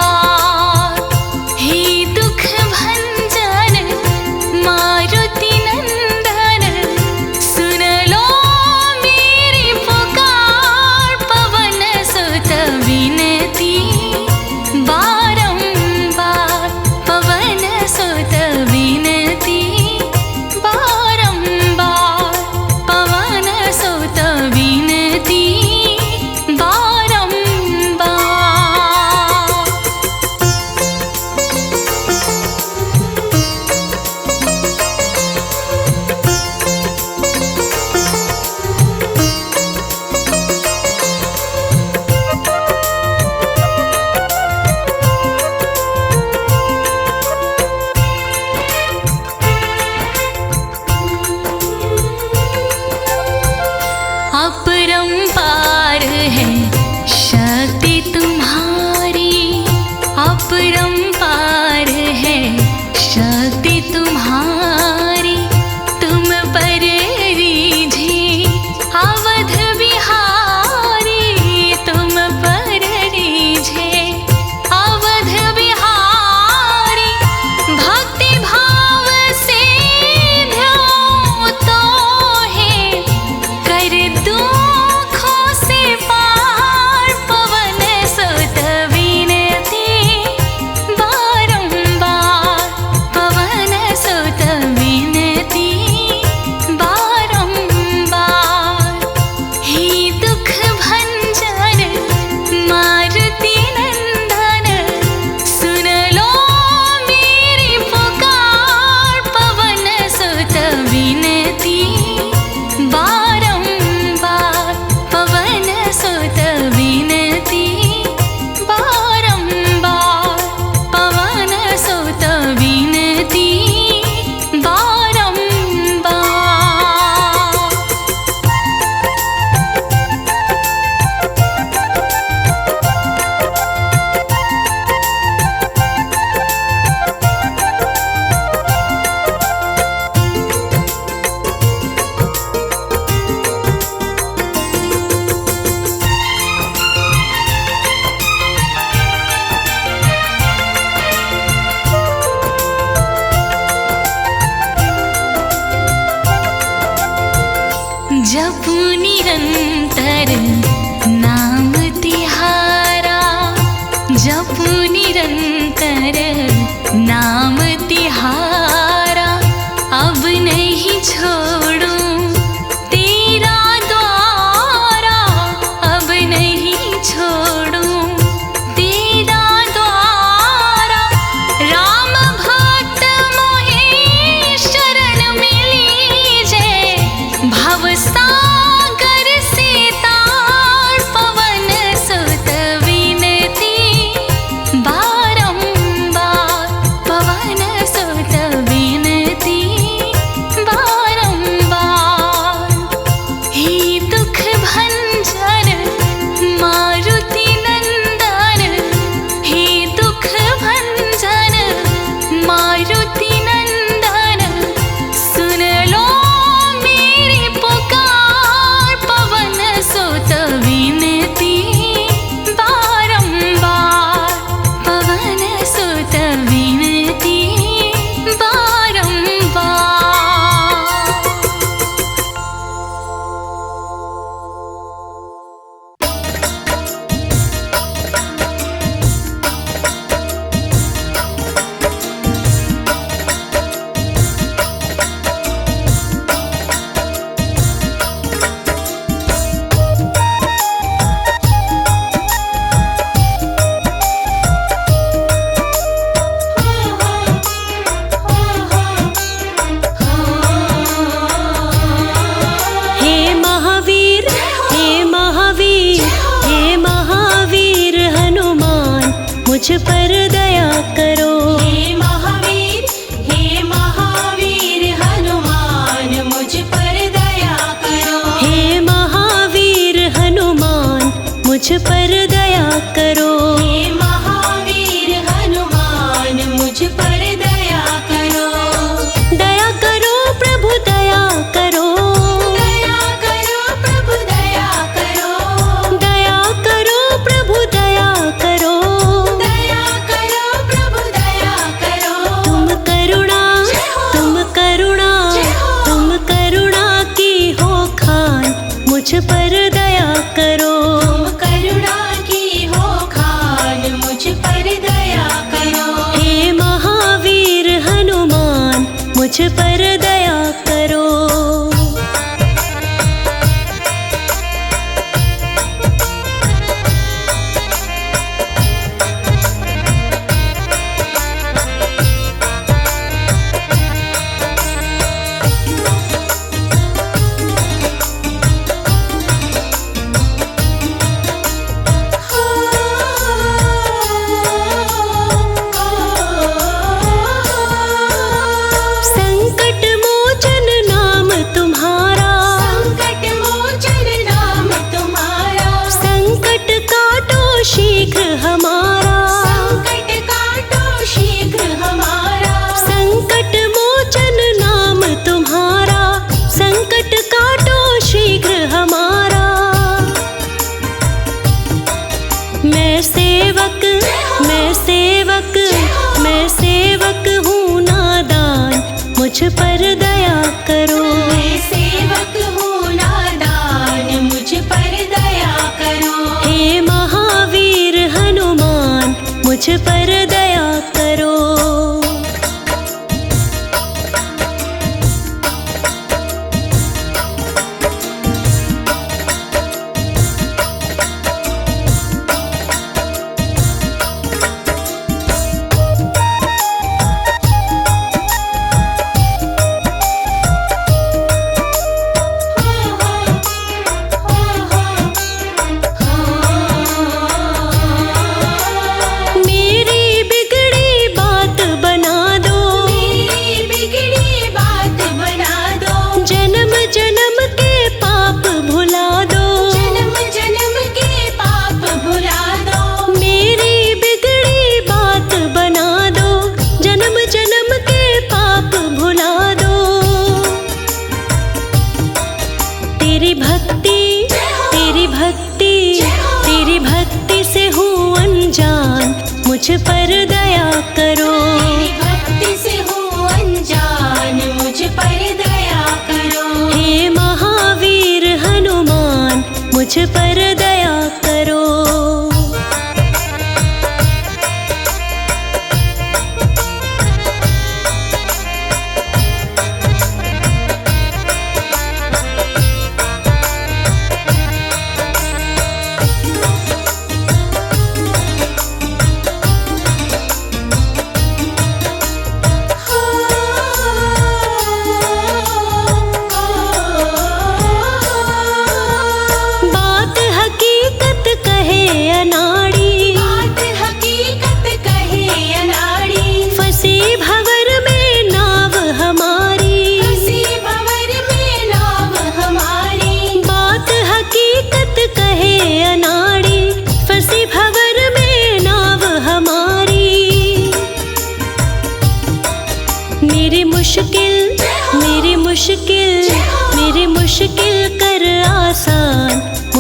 [SPEAKER 3] जपू निरंतर नाम तिहारा, जपू निरंतर नाम तिहारा। अब नहीं छोड़ूं तेरा द्वारा, अब नहीं छोड़ूं तेरा द्वारा। राम भक्त मोहे शरण में लीजे, भव सागर से तार पवन सुत विनती बारंबार, पवन सुत विनती बारंबार। हे दुख भंजन मारुति नंदन, हे दुख भंजन मारुति नंदन। सुन लो मेरी पुकार, पवन सुत विनती बारंबार, पवन सुत विनती बारंबार। हे महावीर, हे महावीर, हे महावीर हनुमान, मुझ पर दया करो। हे महावीर, हे महावीर हनुमान, मुझ पर दया करो। हे महावीर हनुमान, मुझ पर दया करो। हे महावीर हनुमान, मुझ पर दया करो। दया करो प्रभु दया करो, दया करो प्रभु दया करो। दया करो प्रभु दया करो, दया करो प्रभु दया करो। तुम करुणा, तुम करुणा, तुम करुणा की हो खान, मुझ पर दया करो। तुम करुणा की हो खान, मुझ पर दया करो। हे महावीर हनुमान, मुझ पर दया करो। संकट मोचन नाम तुम्हारा, संकट मोचन नाम तुम्हारा। संकट काटो शीघ्र हमारा, संकट काटो शीघ्र हमारा। संकट मोचन नाम तुम्हारा, संकट काटो शीघ्र हमारा। मैं सेवक, मैं सेवक, मैं सेवक हूँ नादान, मुझ पर दया करो। मैं सेवक हूँ नादान, मुझ पर दया करो। हे महावीर हनुमान, मुझ पर दया करो। मुझ पर दया करो।
[SPEAKER 2] तेरी भक्ति से हूँ अनजान, मुझ पर दया करो।
[SPEAKER 3] हे महावीर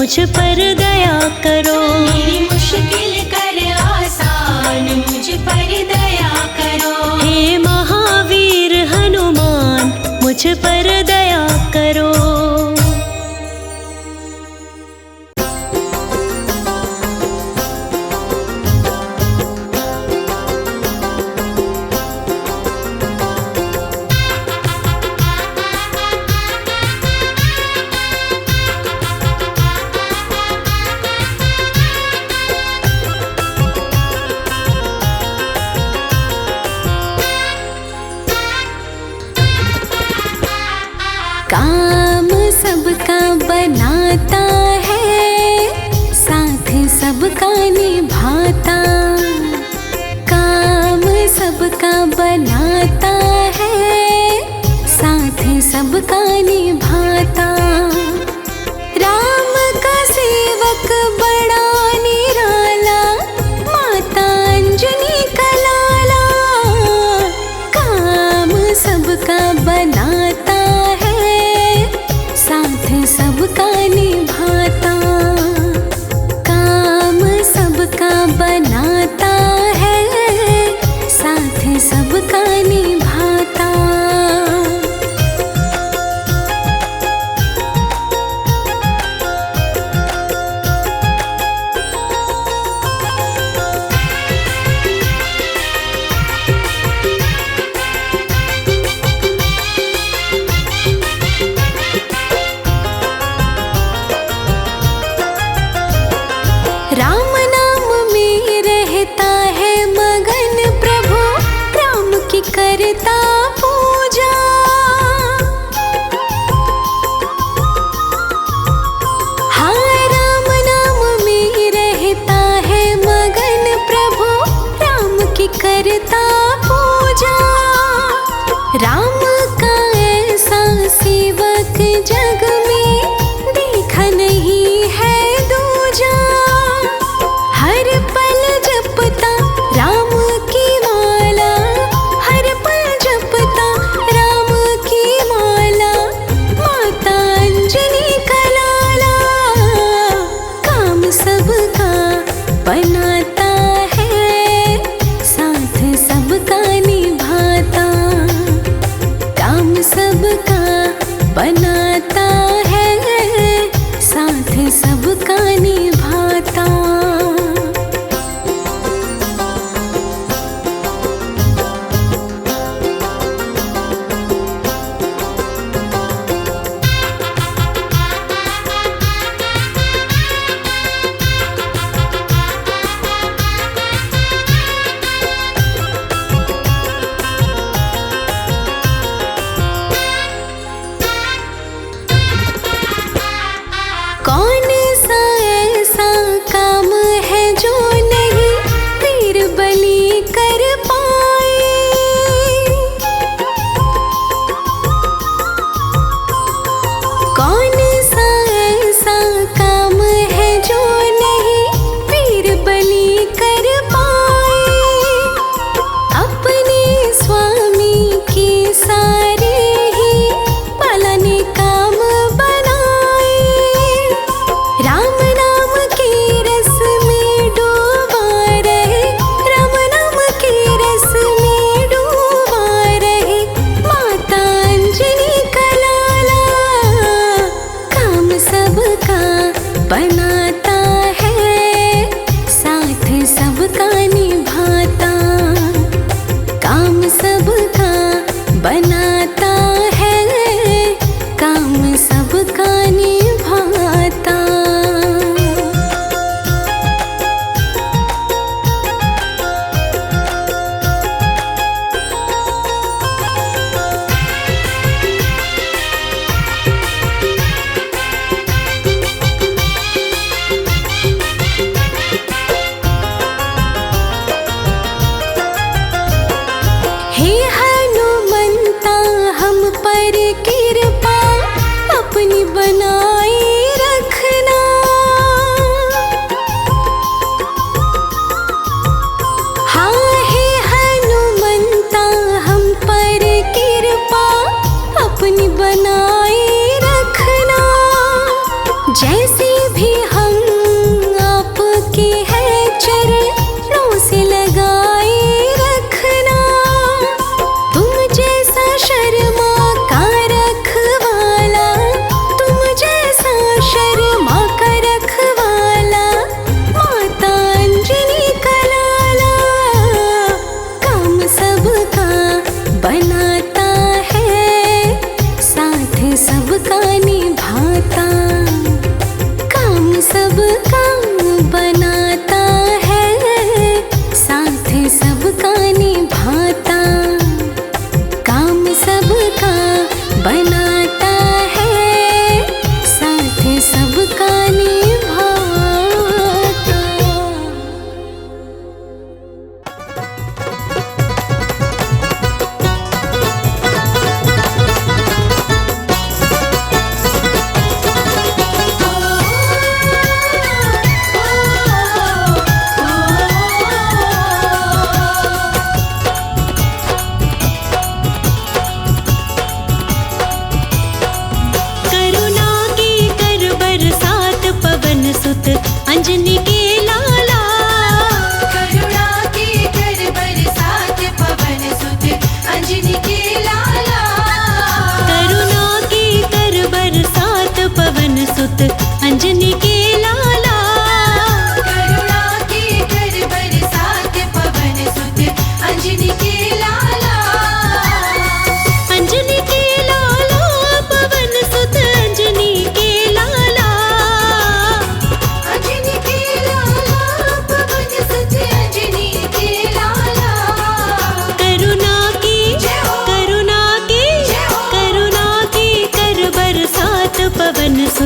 [SPEAKER 3] मुझ पर दया करो।
[SPEAKER 2] मेरी मुश्किल कर आसान, मुझ पर दया करो।
[SPEAKER 3] हे महावीर हनुमान, मुझ पर दया करो। काम सबका बनाता है, साथ सबका निभाता। काम सबका बनाता है, साथ सबका निभाता। राम का सेवक बड़ा निराला, माता अंजनी का लाला। काम सबका बनाता है, साथ सबका निभाता। काम सबका बनाता है, साथ सबका निभाता। राम नाम में रहता है मगन प्रभु, राम की करता पूजा। हाँ, राम नाम में रहता है मगन प्रभु, राम की करता पूजा। राम का ऐसा सेवक जग में देखा नहीं है दूजा। हर पल जपता राम की माला, हर पल जपता राम की माला। माता अंजनी का लाला, काम सबका बनाता है, साथ सबका निभाता। काम सबका बनाता है, साथ सबका निभाता। कौन सा ऐसा काम है जो नहीं वीर बलि कर पाए। कौन सा ऐसा काम है जो नहीं वीर बलि कर पाए। अपने स्वामी के सारे ही पालने काम बनाए। राम नाम के रस में डूबा रहे, राम नाम के रस में डूबा रहे। माता अंजनी का लाला,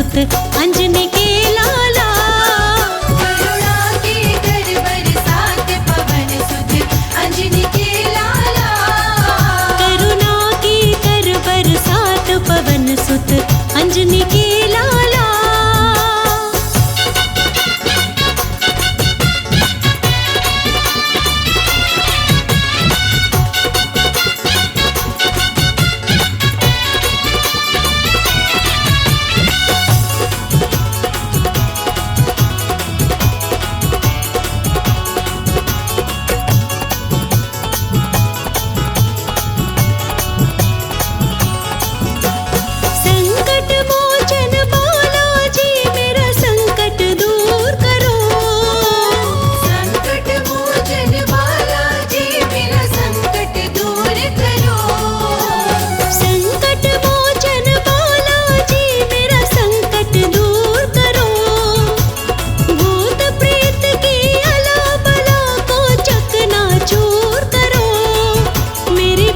[SPEAKER 3] सुत अंजनी के लाला।
[SPEAKER 2] करुणा के कर बरसात पवन सुत अंजनी के लाला।
[SPEAKER 3] करुणा की कर बरसात पवन सुत अंजनी के लाला। संकट मोचन बालाजी मेरा संकट दूर करो।
[SPEAKER 2] संकट मोचन बालाजी मेरा संकट दूर करो।
[SPEAKER 3] संकट मोचन बालाजी मेरा संकट दूर करो। भूत प्रेत की अला बला को चकनाचूर करो। मेरी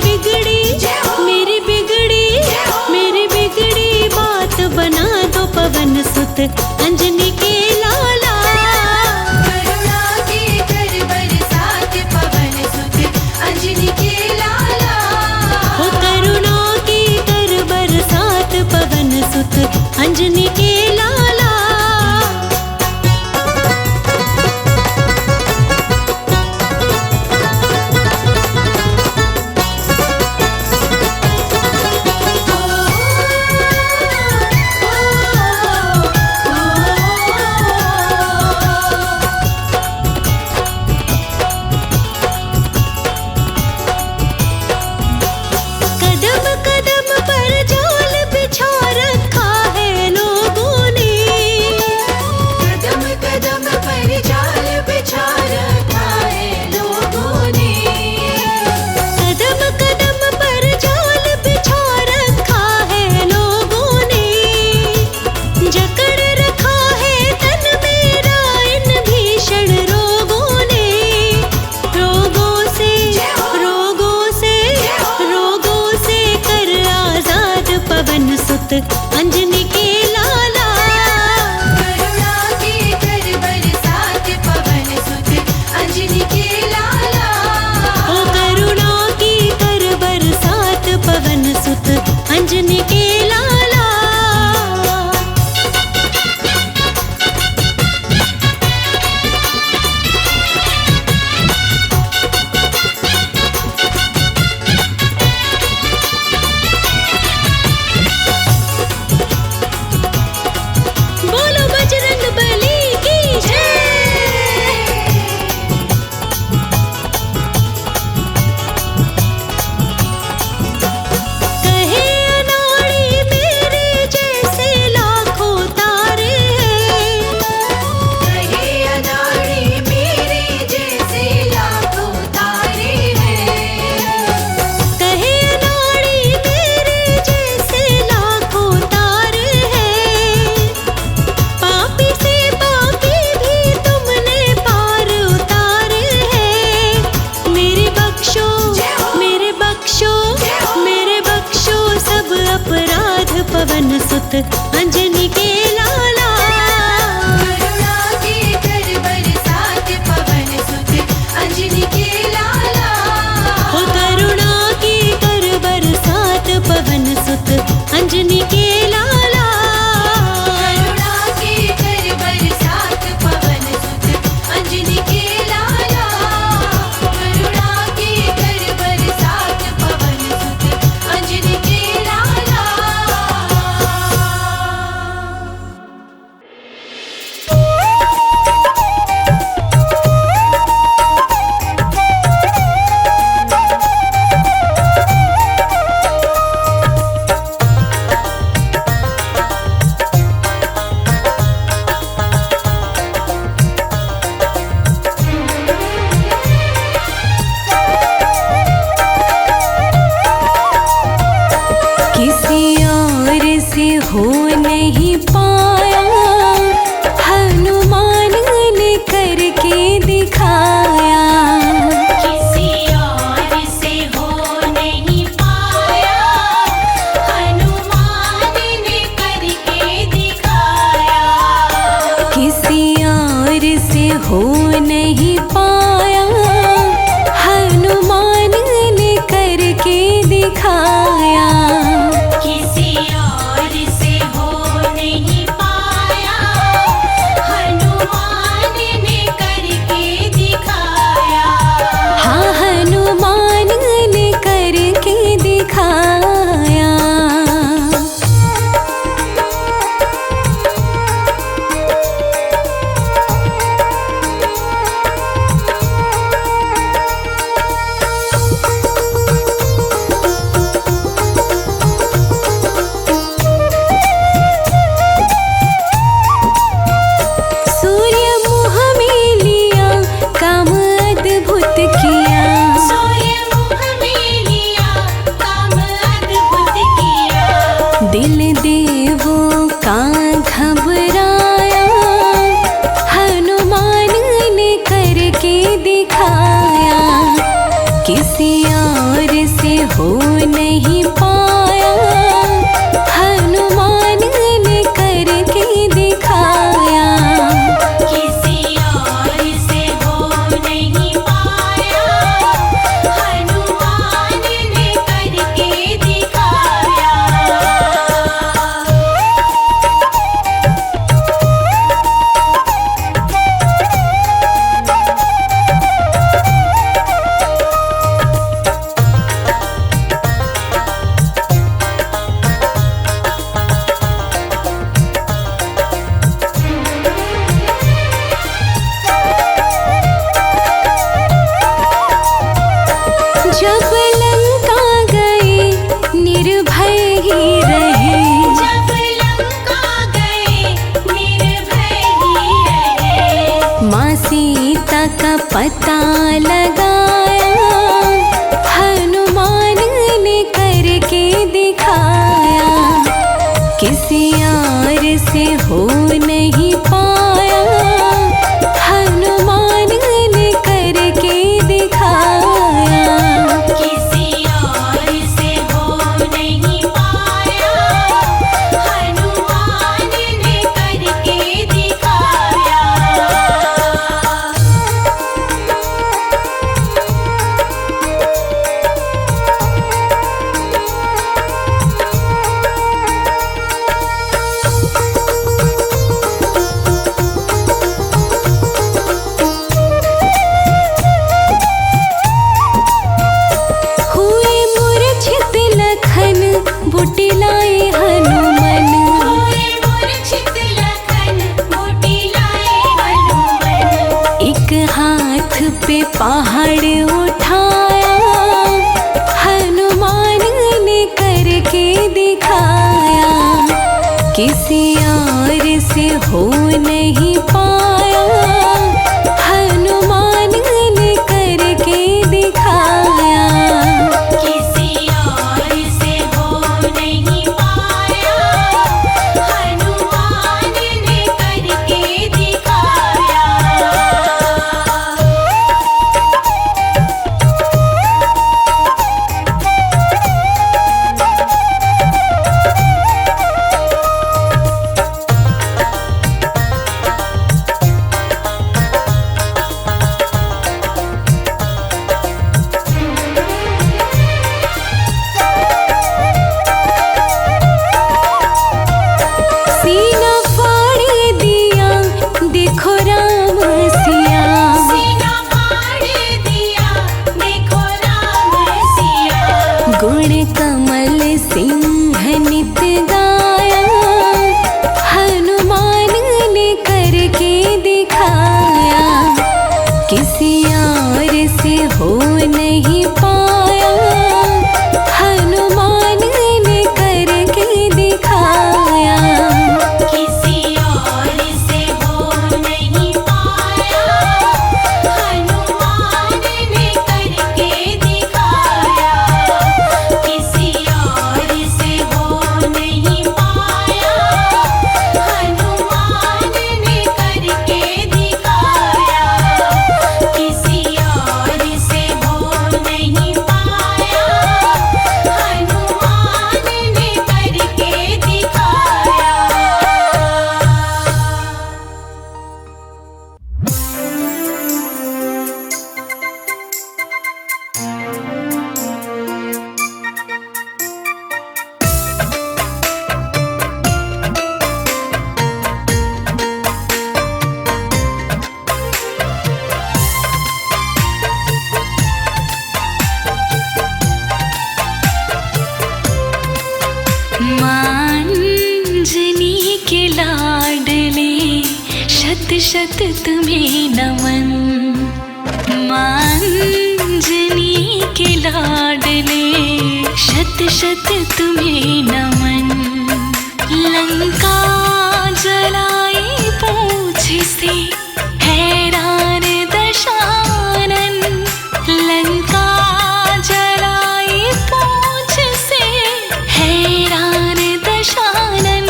[SPEAKER 3] बिगड़ी बात बना दो पवन सुत अंजनी के लाला।
[SPEAKER 2] करुणा के कर बरसात पवन सुत अंजनी के लाला।
[SPEAKER 3] हो करुणा की कर बरसात पवन सुत अंजनी के लाला। कदम कदम पर जाल बिछा रखा है लोगों ने।
[SPEAKER 2] कदम कदम पर जाल बिछा रखा है लोगों ने।
[SPEAKER 3] कदम कदम पर जाल बिछा रखा है लोगों ने। जकड़ रखा है तन मेरा इन भीषण रोगों ने। रोगों से कर आजाद पवन सुत अंजनी के लाला।
[SPEAKER 2] करुणा के कर बरसात पवन सुत अंजनी के लाला।
[SPEAKER 3] ओ करुणा की कर बरसात पवन सुत अंजनी के लाला। बोलो बजरंग बली की जय। कहे अनाड़ी मेरे जैसे लाखों तारे हैं।
[SPEAKER 2] कहे अनाड़ी मेरे जैसे लाखों तारे हैं।
[SPEAKER 3] कहे अनाड़ी मेरे जैसे लाखों तारे हैं। पापी से पापी भी तुमने पार उतारे हैं। मेरे बख्शो सब अपराध पवन सुत अंजनी के लाला।
[SPEAKER 2] करुणा के कर बरसात पवन सुत अंजनी के लाला।
[SPEAKER 3] हो करुणा की कर बरसात पवन सुत अंजनी के लाला।
[SPEAKER 2] करुणा के कर बरसात पवन सुत अंजनी के लाला। करुणा के कर बरसात पवन सुत अंजनी के लाला। दिखाया
[SPEAKER 3] देवों का घबराया, हनुमान ने करके दिखाया, किसी और से हो नहीं पाया, हनुमान ने करके दिखाया।
[SPEAKER 2] किसी और से हो नहीं पाया, हनुमान ने करके दिखाया।
[SPEAKER 3] जब लंका गए निर्भय ही रहे,
[SPEAKER 2] जब लंका गए निर्भय ही रहे,
[SPEAKER 3] माँ सीता का पता लगाया, हनुमान ने करके दिखाया, किसी और से हो नहीं पाया, हनुमान ने करके दिखाया।
[SPEAKER 2] किसी और से हो नहीं पाया, हनुमान ने करके दिखाया।
[SPEAKER 3] हुए मूर्छित लखन बुटिलाए हनुमान,
[SPEAKER 2] हुए मूर्छित लखन बुटिलाए हनुमान,
[SPEAKER 3] एक हाथ पे पहाड़ उठाया, हनुमान ने करके दिखाया, किसी और से हो नहीं पाया, हनुमान ने करके दिखाया।
[SPEAKER 2] किसी और से हो नहीं पाया, हनुमान ने करके दिखाया।
[SPEAKER 3] सीना फाड़ दिया देखो राम सिया,
[SPEAKER 2] सीना फाड़ दिया देखो राम सिया,
[SPEAKER 3] गुण कमल सिंह नित गाया, हनुमान ने करके दिखाया, किसी और से हो नहीं पाया, हनुमान ने करके दिखाया।
[SPEAKER 2] किसी और से हो नहीं पाया, हनुमान ने करके दिखाया। किसी और से हो नहीं पाया, हनुमान ने करके दिखाया। किसी और से हो नहीं पाया, हनुमान ने करके दिखाया।
[SPEAKER 3] मांजनी के लाडले शत शत तुम्हें नमन, मांजनी के लाडले शत शत तुम्हें नमन, लंका जलाई पूछ से हैरान दशानन, लंका जलाई पूछ से हैरान दशानन,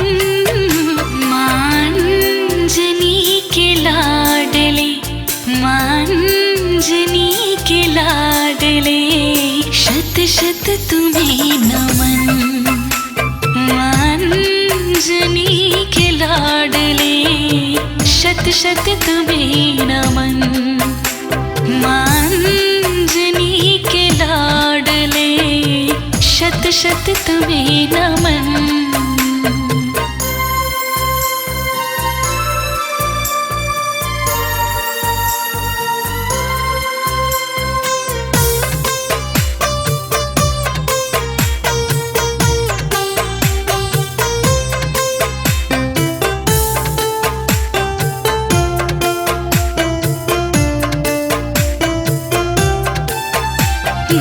[SPEAKER 3] तुम्हें नमन। अंजनी के लाडले शत शत तुम्हें नमन। अंजनी के लाडले शत शत तुम्हें नमन।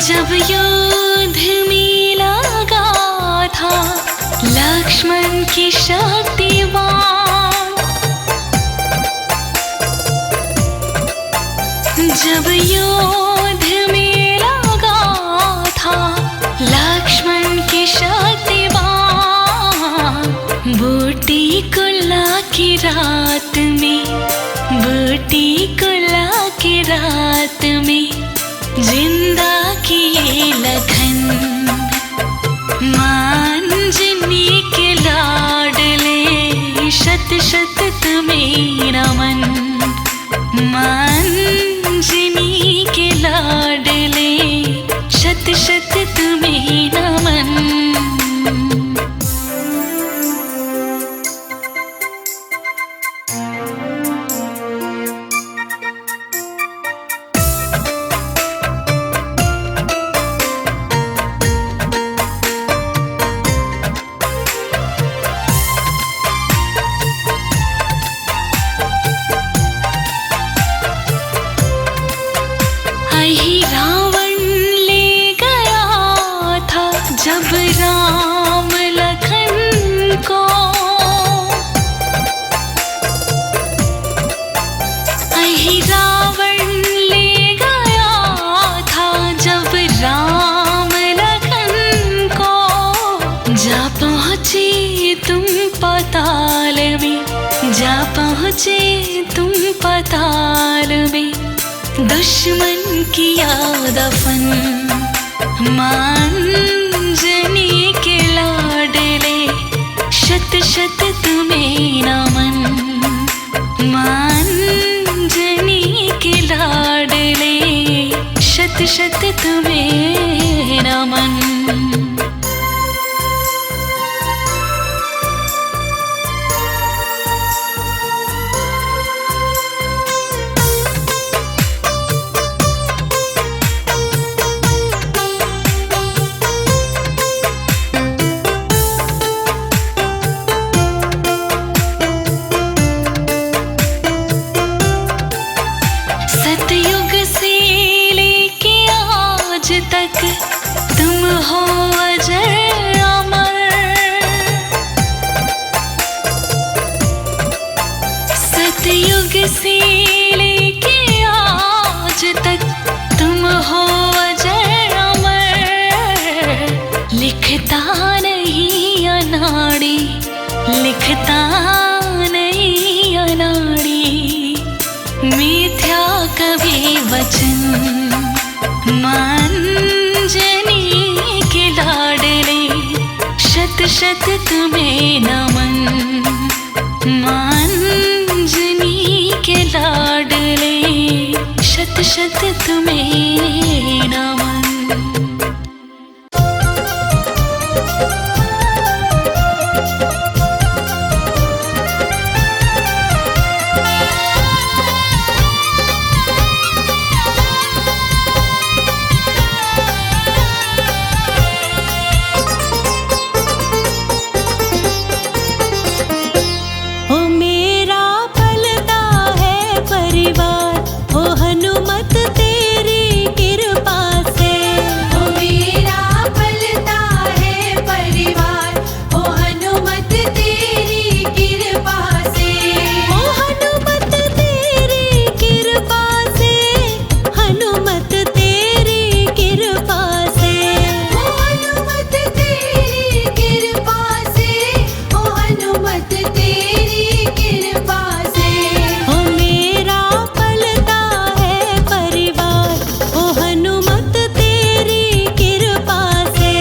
[SPEAKER 3] जब युद्ध में लगा था लक्ष्मण की शक्तिवान, जब युद्ध में लगा था लक्ष्मण की शक्तिवान, बूटी कुल्ला की रात में, बूटी कुल्ला की रात में जिंदा किए लखन। अंजनी के लाडले शत शत तुम्हें नमन। अंजनी के लाडले शत शत तुम्हें नमन। रावण ले गया था जब राम लखन को, रावण ले गया था जब राम लखन को। जा पहुँचे तुम पाताल में, जा पहुँचे तुम पाताल में, दुश्मन किया दफन। अंजनी के लाडले शत शत तुम्हें नमन। अंजनी के लाडले शत शत तुम्हें नमन। सतयुग से लेके आज तक तुम हो अजर अमर। सतयुग से लेके आज तक तुम हो अजर अमर। लिखता नहीं अनाड़ी, लिखता नहीं अनाड़ी, मिथ्या कभी वचन। अंजनी के लाडले शत शत तुम्हें नमन। अंजनी के लाडले शत शत तुम्हें नमन। से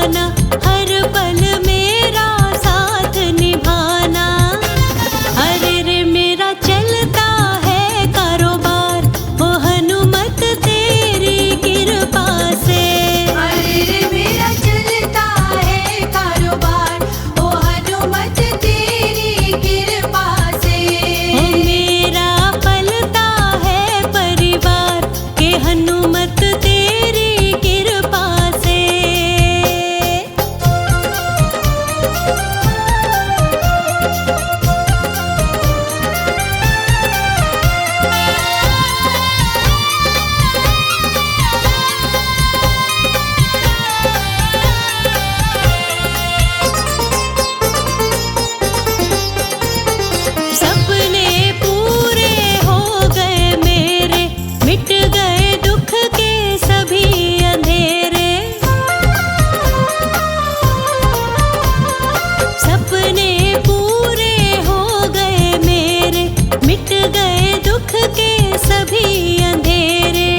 [SPEAKER 3] निभाना, हर पल मेरा साथ निभाना। अरे रे मेरा चलता है कारोबार, ओ हनुमत तेरी कृपा से।
[SPEAKER 2] अरे रे मेरा चलता है कारोबार, ओ हनुमत तेरी कृपा से।
[SPEAKER 3] ओ मेरा पलता है परिवार, के हनुमत तेरी कृपा से। सपने पूरे हो गए मेरे, मिट गए दुख के सभी अंधेरे। सपने पूरे हो गए मेरे, मिट गए दुख के सभी अंधेरे।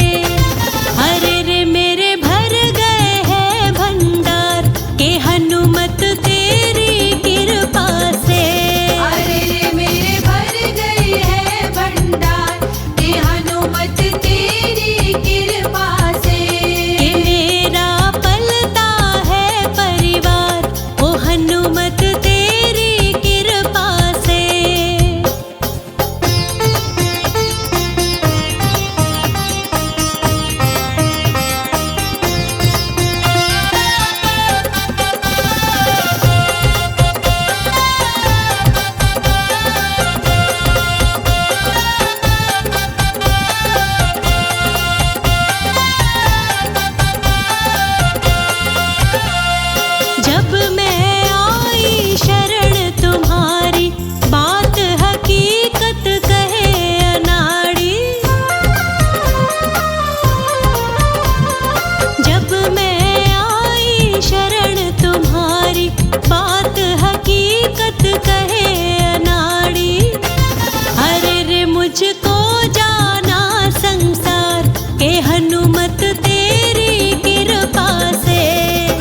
[SPEAKER 3] अरे रे मेरे भर गए हैं भंडार, के हनुमत तेरी कृपा से।
[SPEAKER 2] अरे रे मेरे भर गए हैं भंडार, हे हनुमत तेरी कृपा से।
[SPEAKER 3] के मेरा पलता है परिवार, ओ हनुमत तेरी कृपा से। जब मैं आई शरण तुम्हारी, बात हकीकत कहे अनाड़ी। जब मैं आई शरण तुम्हारी, बात हकीकत कहे अनाड़ी। अरे रे मुझको जाना संसार, के हनुमत तेरी कृपा से।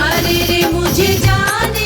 [SPEAKER 2] अरे रे मुझे जाने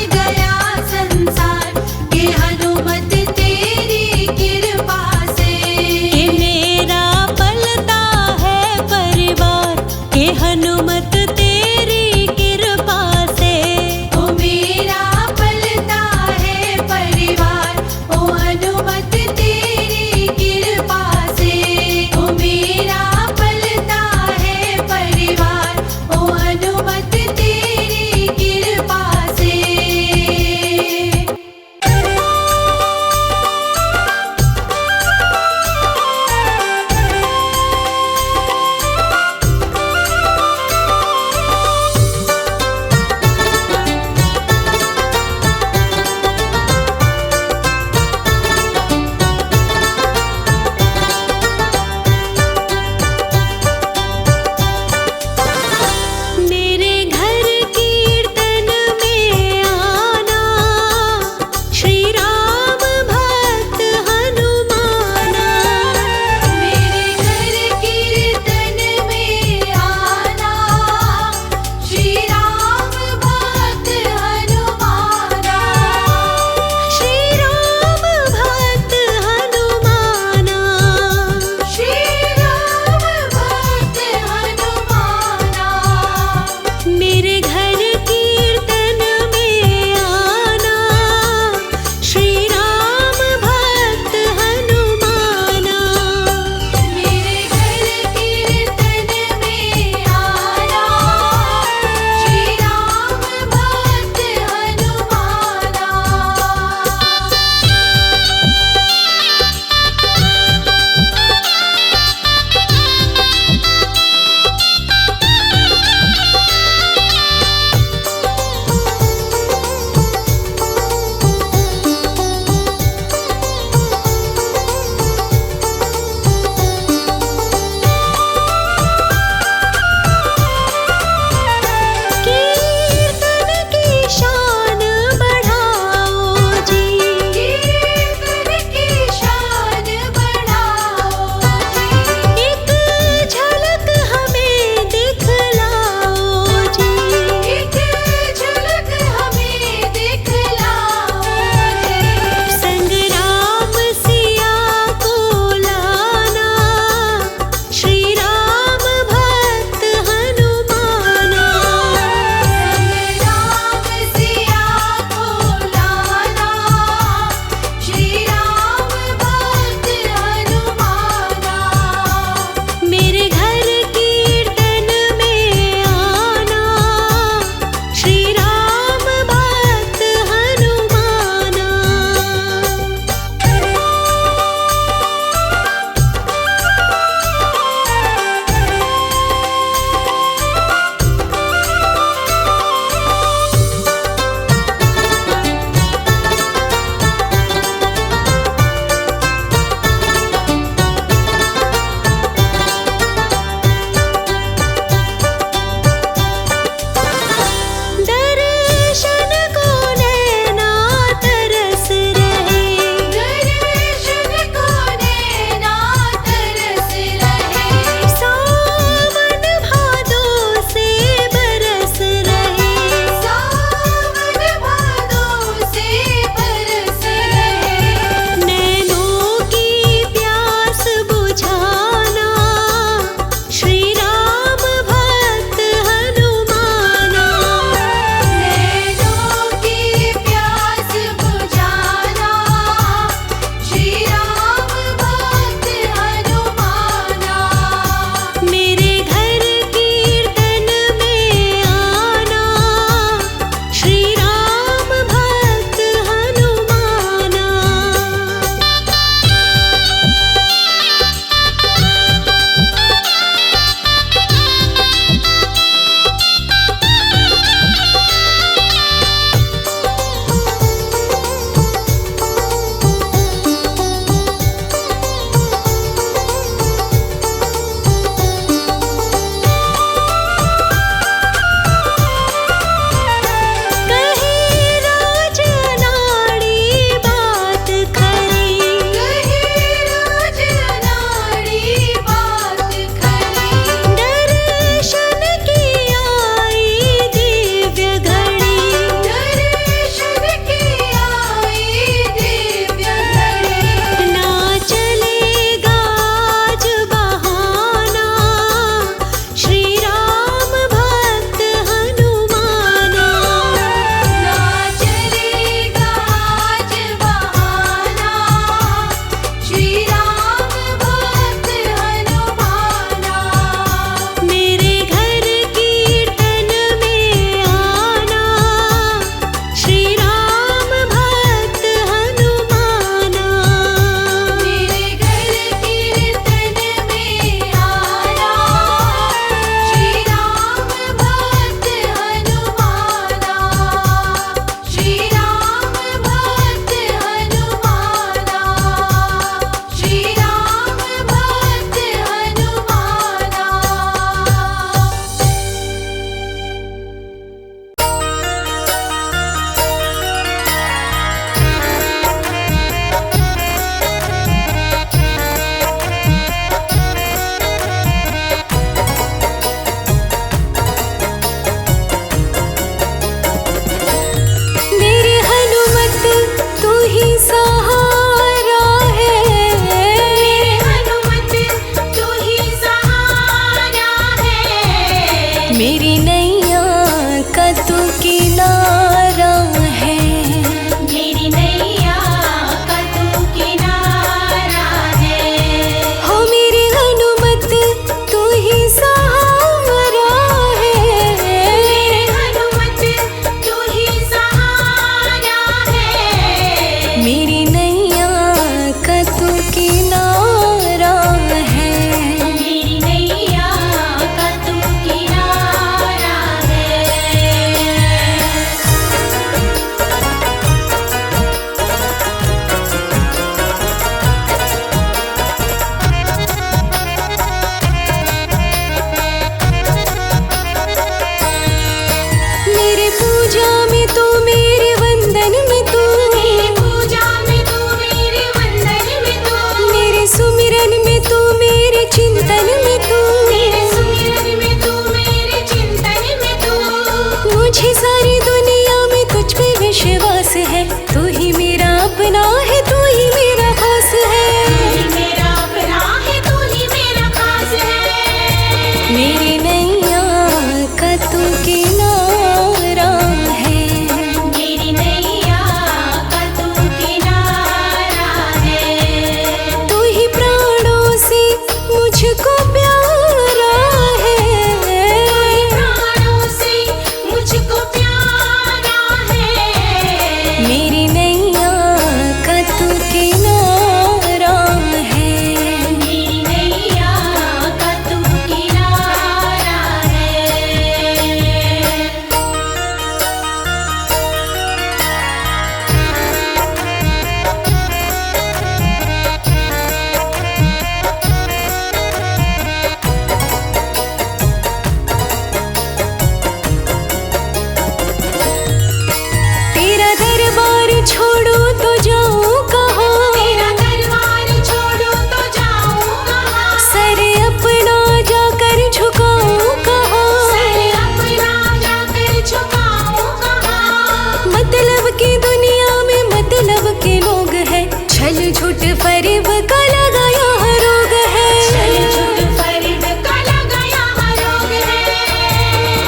[SPEAKER 3] फरीब का लगाया रोग है,
[SPEAKER 2] छल झूठ फरेब का लगाया रोग है।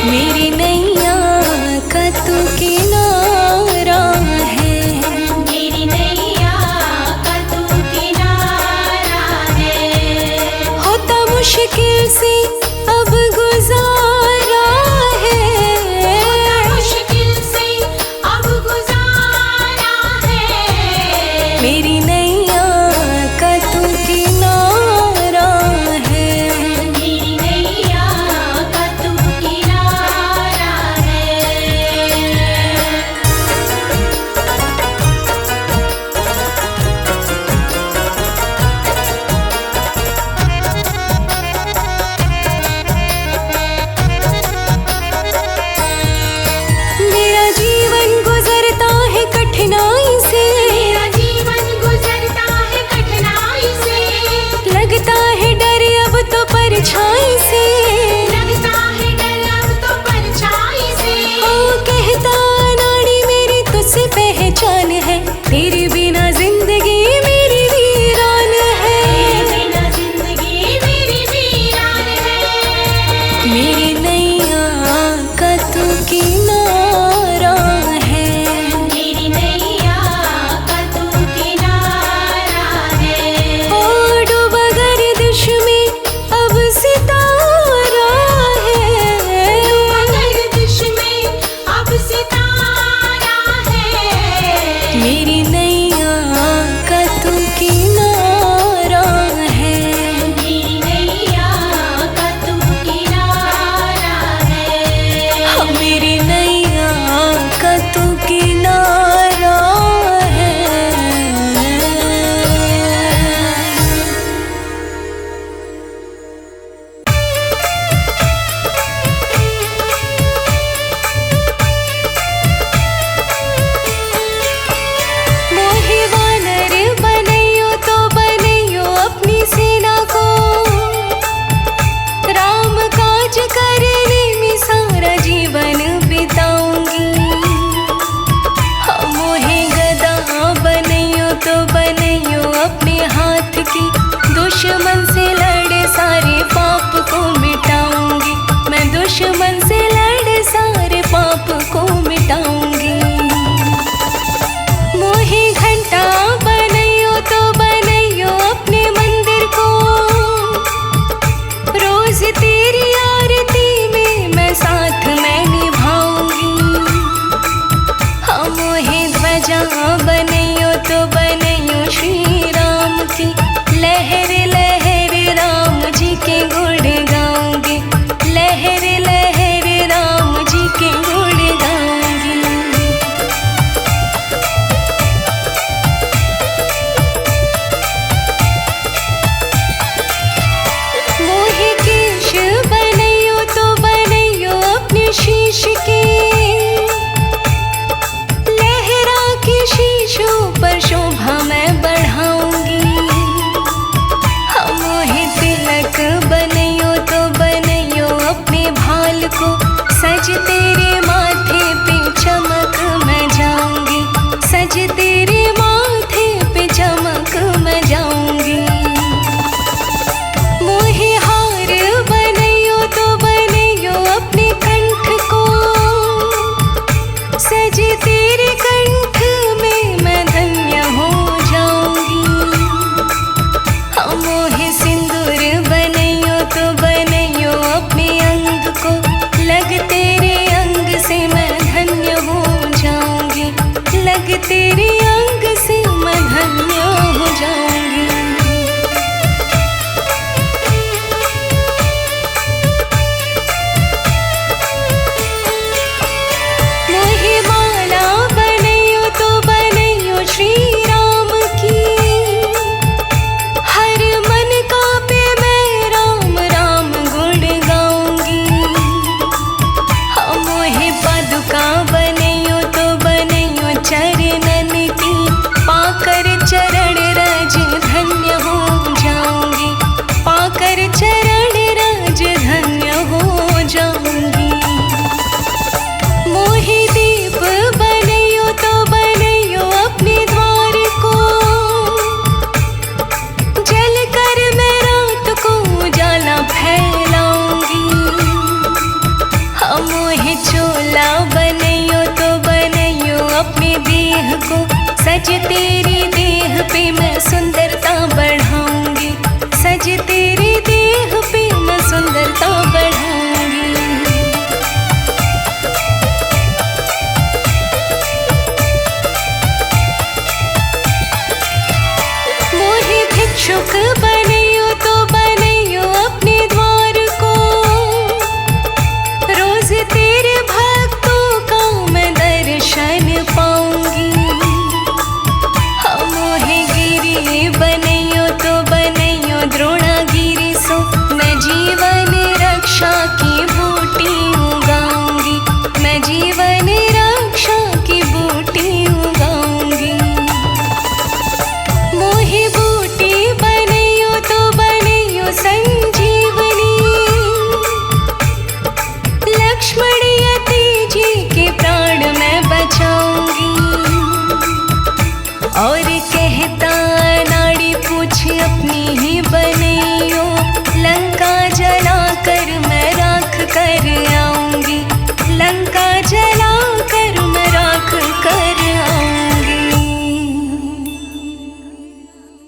[SPEAKER 3] मेरी नैया का तू किनारा है,
[SPEAKER 2] मेरी नैया का तू किनारा है।
[SPEAKER 3] होता मुश्किल से अब गुजारा है,
[SPEAKER 2] मुश्किल से अब गुजारा है।
[SPEAKER 3] मेरी नैया का तू किनारा है।
[SPEAKER 2] मेरी नैया का तू किनारा है।
[SPEAKER 3] मेरा जीवन गुजरता है कठिनाई से,
[SPEAKER 2] मेरा जीवन गुजरता है कठिनाई से।
[SPEAKER 3] लगता है डर अब तो परछाई से,
[SPEAKER 2] लगता है डर अब तो परछाई से।
[SPEAKER 3] ओ कहता नाड़ी मेरी तुझसे पहचान है, तेरे बिना जिंदगी मेरी वीरान है।
[SPEAKER 2] बिना जिंदगी मेरी वीरान है।
[SPEAKER 3] मेरी नैया का तू किनारा है,
[SPEAKER 2] मेरी नैया का तू किनारा है।
[SPEAKER 3] ओ डूबा गर्दिश में अब सितारा है,
[SPEAKER 2] गर्दिश में अब सितारा है।
[SPEAKER 3] मेरी नैया का तू किनारा है।
[SPEAKER 2] मेरी नैया का तू किनारा है।
[SPEAKER 3] हाँ, मेरी नैया का तू किनारा है। मोहे वानर बनैयो तो बनैयो अपनी सेना को, राम काज करने में सारा जीवन बिताऊंगी। हाँ, मोहे गदा बनैयो तो बनैयो अपने हाथ की, दुश्मन से लड़े सारे पाप को मिटाऊंगी। मैं दुश्मन से लड़े सारे पाप को मिटाऊंगी। मोहे घंटा बनैयो तो बनैयो अपने मंदिर को, रोज तेरी आरती में मैं साथ मैं निभाऊंगी। हाँ, मोहे ध्वजा बनैयो तो बनैयो श्री राम की, लहर लहर राम जी के गुण गाऊंगी। लहर लहर राम जी के गुण गाऊंगी। मोहे केश बनैयो तो बनैयो अपने शीश के, लहरा के शीशों पर शोभा मैं बढ़ाऊंगी। हाँ, मोहे तिलक बनैयो तो बनैयो अपने भाल को, सज तेरे माथे पे चमक मैं जाऊंगी। सज तेरे माथे पे चमक मैं जाऊंगी। मोहे हार बनैयो तो बनैयो अपने कंठ को, सज तेरे कंठ में मैं धन्य हो जाऊंगी। हाँ, मोहे सिंदूर बनैयो तो बनैयो अपने अंग को, लग तेरे अंग से मैं धन्य हो जाऊंगी। लग तेरे अंग से मैं धन्य हो जाऊंगी। मोहे माला बनैयो तो बनैयो श्री राम की, हर मन का पे मैं राम राम गुण गाऊंगी। हाँ, मोहे पादुका बनैयो तो बनैयो चरणन की, पाकर चरण रज धन देह को, सज तेरी देह पे मैं सुंदरता बढ़ाऊंगी, सज तेरी देह पे मैं सुंदरता बढ़ाऊंगी। मोहे भिक्षुक बनैयो तो बनैयो अपने द्वार को, रोज तेरे भक्तों का मैं दर्शन पाऊंगी। हाँ मोहे गिरी बनैयो तो बनैयो द्रोणागिरी सो, मैं जीवन रक्षा की बूटी उगाऊंगी, मैं जीवन रक्षा की बूटी उगाऊंगी। मोहे बूटी बनैयो तो बनैयो संजीवनी, लक्ष्मण यति जी के प्राण मैं बचाऊंगी। और कहता